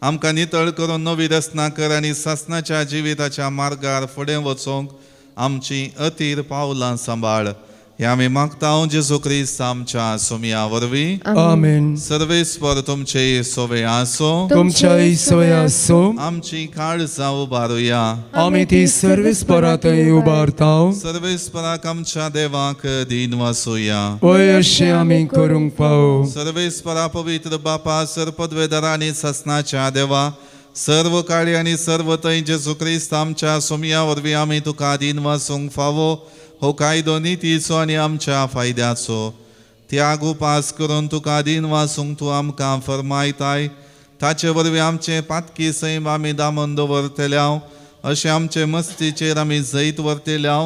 आमकां नितळ करून नवी रचना कर आनी सासणाच्या जिविताच्या मार्गार फुडें वचोंक आमची अतीर पावलां सांबाळ. हे आमी मागता जेजू क्रिस्त आमच्या सुमया वरवीं. आमेन. सर्वेस्पर तुमचे सोवे आसो. तुमच्या सोय आसो. आमची काळजां उबारुया. आमी ती सर्वेस्परांतय उबारताव. सर्वेस्पराक आमच्या देवाक दिन वासुया. वय अशें आमी करूंक पावो. सर्वेस्परा पवित्र बापा सरपदवेदारा आनी ससनाच्या देवा सर्व काळी आनी सर्व थंय जेजू क्रिस्त आमच्या सुमया वरवीं आमी तुका दिन वासूंक फावो हो कायदो नितीचो आनी आमच्या फायद्याचो त्याग उपास करून तुका दिन वासूंक तूं आमकां फरमायताय. ताचे वरवीं आमचे पातकी सैम आमी दामन दवरतल्या अशें आमचे मस्तीचेर आमी जैत व्हरतल्या.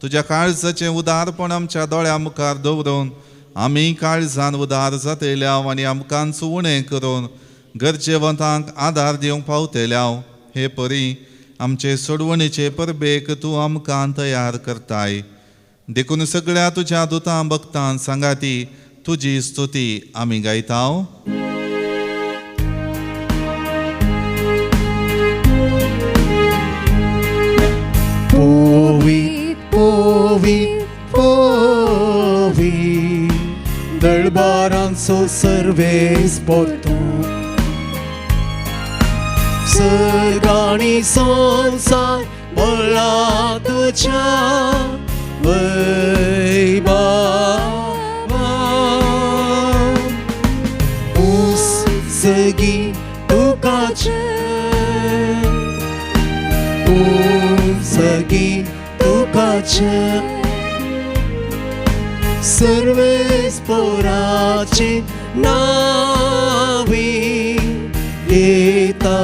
तुज्या काळजाचें उदारपण आमच्या दोळ्या मुखार दवरून आमी काळजान उदार जातल्या आनी आमकांच उणें करून गरजेवंतांक आदार दिवंक पावतल्या. हे परी आमचे सोडवणीचे परबेक तूं आमकां तयार करताय. देखून सगळ्या तुज्या दुतां भक्तां सांगाती तुजी स्तुती आमी गायताव. पोवीत पोवीत पोवीत दळबारांचो सर्वेस्पर तूं सर्गाणी संसार बोला तुझ्या वैभवा सगी तुकाचे सगी तुकाचे सर्वेस्पराचे नावी येता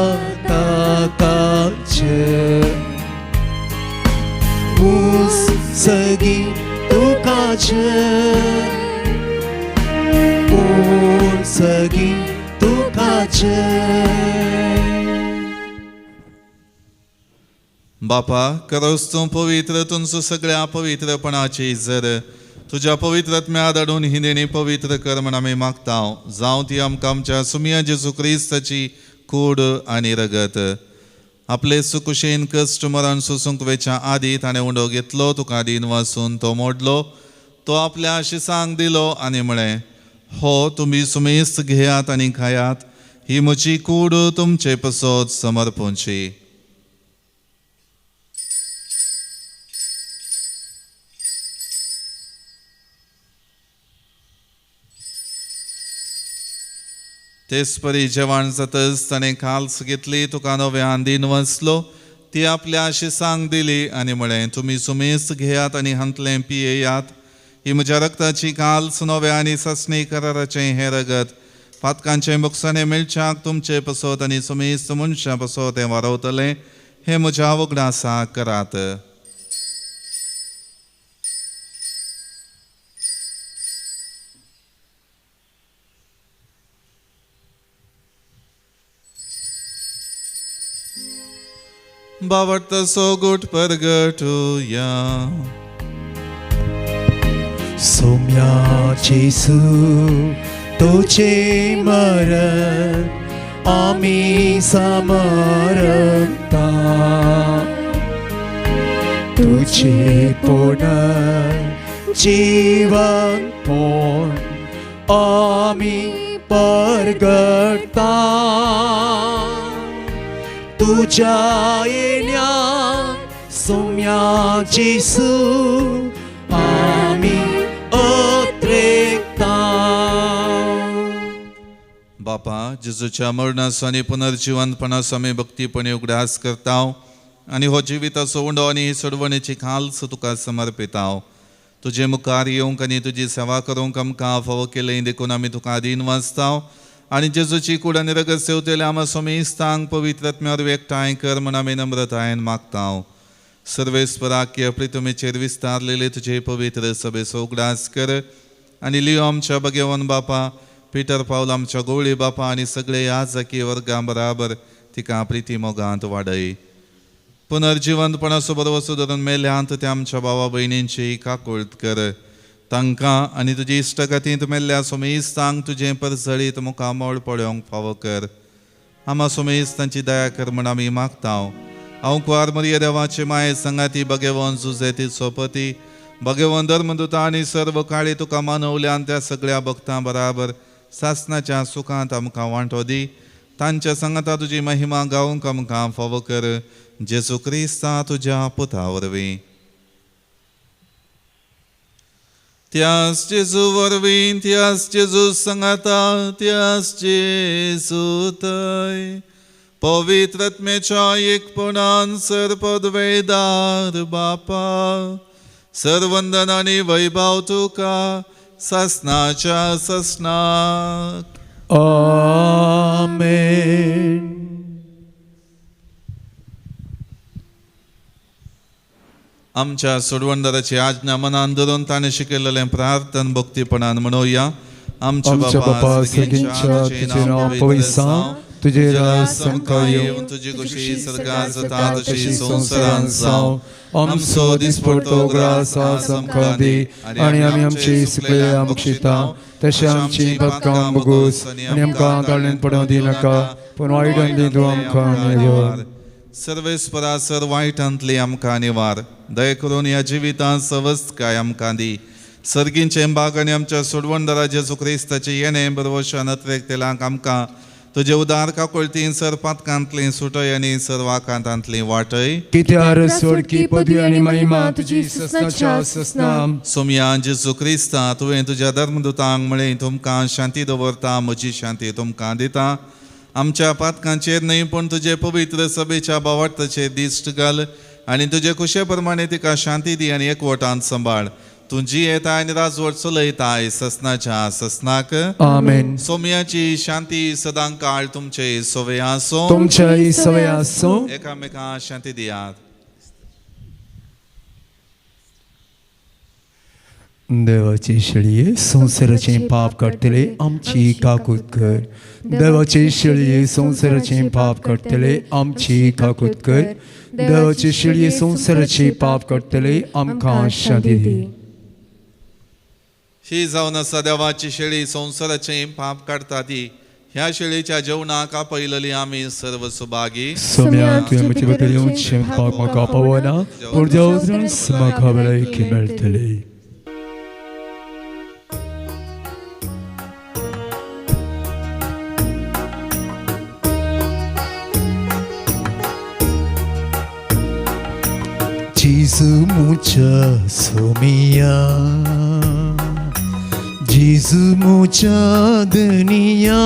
सगी तुकाचे सगी तुकाचे. बापा करोस तूं पवित्र तुमचो सगळ्या पवित्रपणाची इजर तुज्या पवित्रत्म्या धाडून ही देणी पवित्र कर म्हण आमी मागताव. जावं ती आमकां आमच्या सुमया जेजू क्रिस्ताची कूड आनी रगत. आपले सुकुशेन कश्ट मरण सोसूंक वेच्या आदी ताणें उंडो घेतलो तुका दिन वासून तो मोडलो. तो आपल्या शिसांक दिलो आनी म्हळें हो तुमी सुमेस्त घेयात आनी खायात. ही म्हजी कूड तुमचे पसोत समर्पूंची. तेच परी जेवण जातच ताणें काल्स घेतली तुका नव्यान दिन वचलो. ती आपल्या शिसांक दिली आनी म्हळें तुमी सुमेस्त घेयात आनी हांतलें पियेयात. ही म्हज्या रक्ताची काल्स नव्या आनी ससणी कराराचें हें रगत पातकांचें मुखसाणें मेळच्याक तुमचे पसोत आनी सुमेस्त मनशां पसोत हें वारवतलें. हें म्हज्या वगडासा करात. बावटता सोगुट परगटूया. सोम्या जेसू तुझे मरण आम्ही समरता, तुझे पुनर्जीवन पोन आम्ही परगटता. तुझ्या येण्या सोम्या जेसू आम्ही अत्रेकता. बापा, जेजूच्या मरणाचो आनी पुनर्जिवंतपणाचो आमी भक्तीपणे उगडास करता आनी हो जिविताचो उंडो आनी ही सोडवणेची खालस तुका समर्पिताव. तुजे मुखार येवंक आनी तुजी सेवा करूंक आमकां फावो केलें देखून आमी तुका अधीन वाचताव. आनी जेजूची कूड आनी रगत सेवतले आमा सोमेस्तांक पवित्र आत्म्यावर एकठांय कर म्हण आमी नम्रतायेन मागताव. सर्वेस्पराक्य प्रितुमेचेर विस्तारलेले तुजे पवित्र सभेचो उगडास कर आनी लियो आमच्या भगेवन बापा, पिटर पावल आमच्या गोवळी बापा आनी सगळे याजकी वर्गां बराबर तिका प्रिती मोगांत वाडय. पुनर्जिवंतपणाचो बरो वस्तू धरून मेल्यांत त्या आमच्या भावा भयणींची काकुळट कर. तांकां आनी तुजी इश्टगतींत मेल्ल्या सोमेस्तांक तुजें परसळीत मुखामोळ पळोवंक फावो कर. आमा सोमेस्तांची दया कर म्हण आमी मागताव. हांव कुवार मरिया देवाचे माये संगाती भगेवन जुजेती सोपती भगेवन धर्मदूता आनी सर्व काळी तुका मानवल्यान त्या सगळ्या भक्तां बराबर सासणाच्या सुखांत आमकां वांटो दी. तांच्या संगता तुजी महिमा गावंक आमकां फावो कर. जेजू क्रिस्ता तुज्या पुता वरवीं. त्याच जेजू वरवीं, त्याच जेजू संगता, त्याच जेजू थंय पवित्र आत्म्याच्या एकपणान सर्पदवेदार बापा, सर्वंदन आनी वैभव तुका सासणाच्या ससनाक. आमेन. आमच्या सोडवणदाराची आज्ञा मनान धरून ताणें शिकयलेलें प्रार्थन भक्तीपणान म्हणोया. आमच्या बापा सगळ्यांच्या तुझे नाव पवित्र जावं, तुझे राज आमकां येवं, तुजी खुशी स्वर्गांत जाता तशी संवसारांत जावं. आमचो दिसपडटो ग्रास आज आमकां दी आनी आमी आमची सुकलेल्या बक्षिता तशें आमची पदकां बगूस आनी आमकां गाळणेंत पडोवंक दिनाका, पूण वायटांतली तूं आमकां निवार. सर्वेस्परा सर वायटांतली आमकां निवार. दया करून ह्या जिवितांत सवस्तकाय आमकां दी. सर्गींचें बाग आनी आमच्या सोडवणदारा जेजू क्रिस्ताचे येणें बरवशान अत्रेकतेलांक आमकां तुजे उदार काकुळतीन सर पातकांतली सुटय आनी सर वाकांतांतली वाटय. कित्यार सोडकी पदवी आनी महिमा तुजी ससनाच्या ससनाम. सोम्या जेजू क्रिस्ता, तुवें तुज्या धर्मदूतांक म्हळें तुमकां शांती दवरता, म्हजी शांती तुमकां दिता. आमच्या पातकांचेर न्हय पूण तुजे पवित्र सभेच्या बावटाचेर दिश्ट घाल आनी तुजे कुशे प्रमाणे तिका शांती दी आनी एकवटांत सांबाळ. तुजी येताय आनी राजवट चलयताय ससनाच्या ससनाक. आमेन. सोम्याची शांती सदां काळ तुमचे सोवे आसो. तुमच्याय सवय आसो. एकामेकां शांती दियात. देवाचे शेळये संसाराचे पाप काडटले आमची काकूत कर. देवाचे शेळये संसाराचे पाप काडटले आमची काकूत कर. देवाचे शेळये संसाराचे पाप काडटले आमकां शांती दी. ही जावन आसा देवाची शेळी संसाराचे पाप काडटा ती. ह्या शेळीच्या जेवणाक आपयलेली आमी सर्व सुभागी. सोम्या तुवें म्हजे बद्दल येवचें पाप म्हाका पावना, पूण देवान म्हाका भलायकी मेळटली. Gesù mucha somia, Gesù mucha dunia,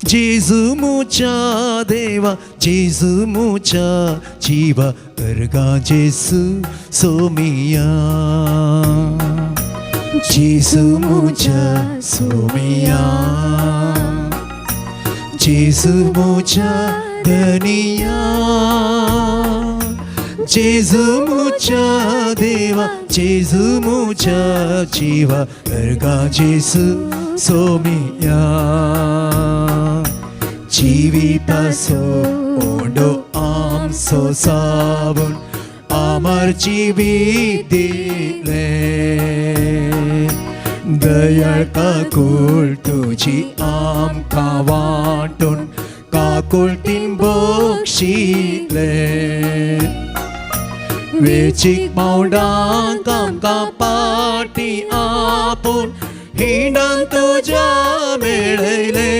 Gesù mucha deva, Gesù mucha jiva, erga Gesù somia, Gesù mucha somia, Gesù mucha dunia. Gesù mucha deva, Gesù mucha jiva, erga Gesù somia. Jivita so Ondo आमचो सावून आमर जिवीत दिले दयाळ काकूळ तुजी आमकां वांटून काकुळटीन बक्षिले वेचीक पावडांक आमकां पाटी आपूण हिंडान तुज्या मेळयले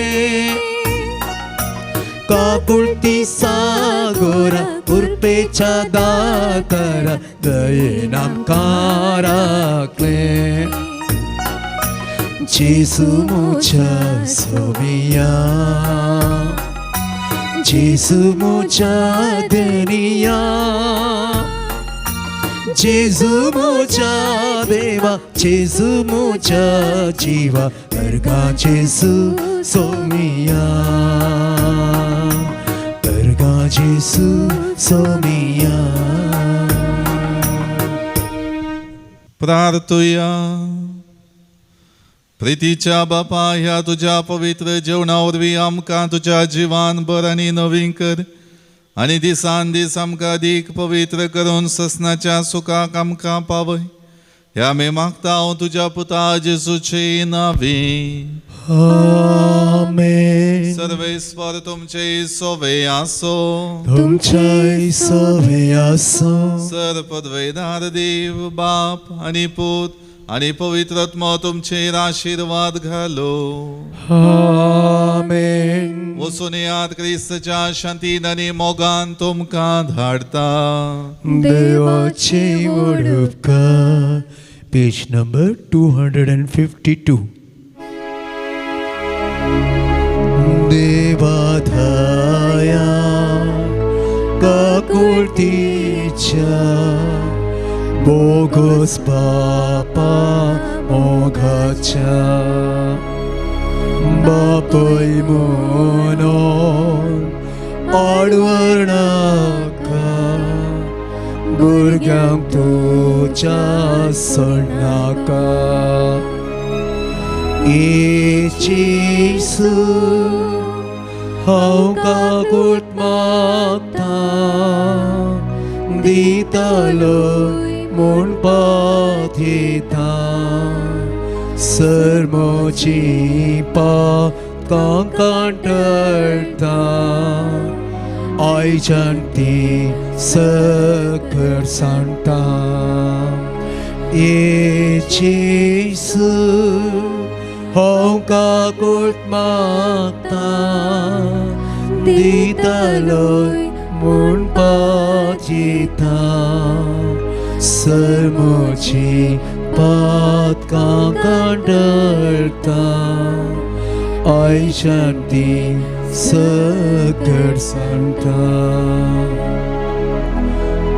काकुळटी सागोरा उर्पेच्या दातारा दयेन आमकां राखले जेजू मुझा सोमिया जेजू मुझा दुनिया जेजू मुझा देवा जेजू मुझा जीवा अर्गा जेजू सोमिया अर्गा जेजू सोमिया प्रार्थूया. प्रितीच्या बापा, ह्या तुझ्या पवित्र जेवणावरवी आमकां तुझ्या जिवान बर आनी नवीन कर आनी दिसान दीस आमकां अदीक पवित्र करून ससनाच्या सुखाक आमकां पावय. ह्या आमी मागता हांव तुज्या पुता जेजूचे नांवी. आमेन. सर्वेस्वर तुमचे सोवे आसो. तुमचे सोवे आसो. सर्वपदवेदार देव बाप आनी पूत आनी पवित्रात्मा तुमचेर आशीर्वाद घालो. आमेन. वचून याद क्रिस्ताच्या शांतीन आनी मोगान तुमकां धाडता. देवाचे व्हड उपकार. Page number 252. देवा दया काकुळटीच्या बोगस बापा मोगाच्या बापय म्हणून आडवर नाका भुरग्यांक तुज्या सोडनाका येशू हांव काकुळट मागता दितालो म्हूण पाथेता सर्मोची पातकां कांटळटा आयच्यान ती सकट सांगता येशू हांव काकुळट मागता दितालो म्हूण पाथेता सर्मोची पातकां कांटळटा आयच्यान ती सकट सांगता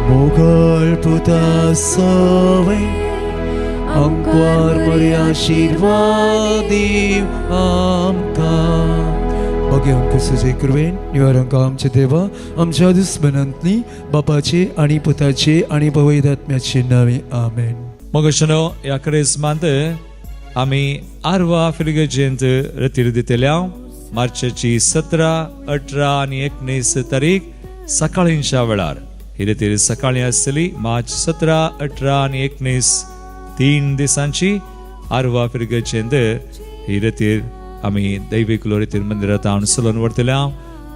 मोगल पुता सवय आमकां बरे आशीर्वाद दिव आमकां मागीर आमकां सजय करवेन निवारंक आमचे देवा आमच्या दुस्मनांतली बापाचे आनी पुताचे आनी पवित्र आत्म्याचे नांवे आमेन. मोगशनो ह्या क्रिस्मांत आमी आरवा फिरगे जयंत रतीर दितल्या मार्चाची 17, 18 आनी 19 तारीख सकाळींच्या वेळार ही रतीर सकाळी आसतली. मार्च 17, 18 आनी 19 3 दिसांची आरवा फिरगे जयंत ही रतीर आमी दैवीक लोरितीर मंदिरांत अनुसरून व्हरतल्या.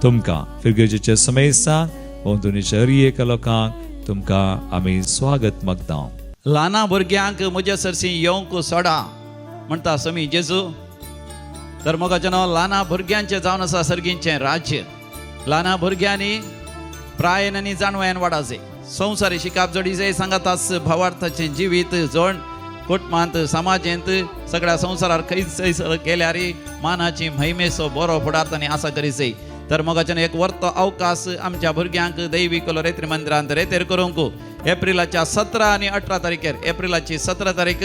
तुमकां फिरगेजेच्या समेस्तान ओंतुनीच्या हर एका लोकांक तुमकां आमी स्वागत मागता. ल्हाना भुरग्यांक म्हजे सरसी येवंक सोडा म्हणटा समी जेजू. तर मोगाचेनो ल्हाना भुरग्यांचें जावन आसा सर्गींचें राज्य. ल्हाना भुरग्यांनी प्रायेन आनी जाणवयान वाडाचे संवसारी शिकाप जोडीचे सांगातास भावार्थाचें जिवीत जोड कुटुंबांत समाजेंत सगळ्या संवसारार खंयसर गेल्यार मानाची महिमेचो बरो फुडार तांणी आसा करीचे. तर मोगाच्यान एक वर्तो अवकाश आमच्या भुरग्यांक दैवीक लोरेत्री मंदिरांत रेतेर करूंक एप्रिलाच्या 17 आनी 18 तारखेर एप्रिलाची 17 तारीख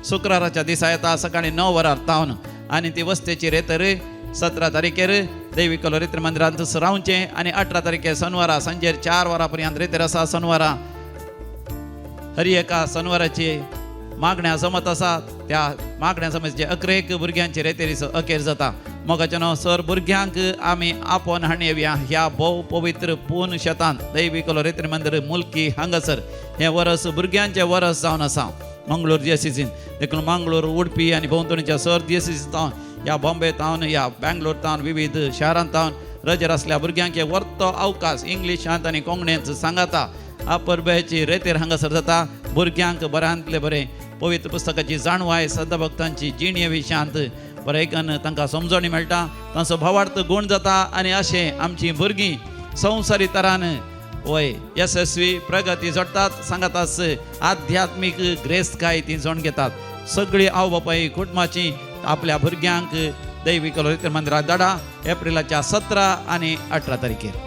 शुक्राराच्या दिसा येता सकाळी 9 वरार तावन आनी ती वस्तेची रेतर 17 तारखेर दैवीक लोरेत्री मंदिरांत रावचें आनी 18 तारखेर शनिवारा सांजेर 4 वरां पर्यंत रेतेर आसा. शनिवारा हर एका शनिवाराची मागण्या जमत आसात. त्या मागण्या समज जे 11 भुरग्यांचे रेतेरीचो अखेर जाता मोगाचें नांव सर भुरग्यांक आमी आपोवन हाडून येवया ह्या भोव पवित्र पूर्ण शेतांत दैविकलो रेतेरी मंदिर मुल्की हांगासर हें वर्स भुरग्यांचें वर्स जावन आसा मंगळूर डिएसीसीन देखून मंगळूर उडपी आनी भोंवतणीच्या सर डिएसीसी तावन ह्या बॉम्बे तावन ह्या बँगलोर तावन विविध शारांत तावन रजर आसल्या भुरग्यांक वर्तो अवकाश इंग्लिशांत आनी कोंकणींत सांगाता अपरबेची रेतेर हांगासर जाता भुरग्यांक बऱ्यांतले बरें पवित्र पुस्तकाची जाणवाय सदभक्तांची जिणे विशयांत बरेंकन तांकां समजणी मेळटा तांचो भावार्थ गुण जाता आनी अशें आमचीं भुरगीं संवसारी तरान वय यशस्वी प्रगती जोडटात सांगातास आध्यात्मीक ग्रेस्तकाय ती जोड घेतात सगळीं आवय बापाय कुटुंबाची आपल्या भुरग्यांक दैविक रेतेर मंदिरांत धाडा एप्रिलाच्या 17 आनी 18 तारखेर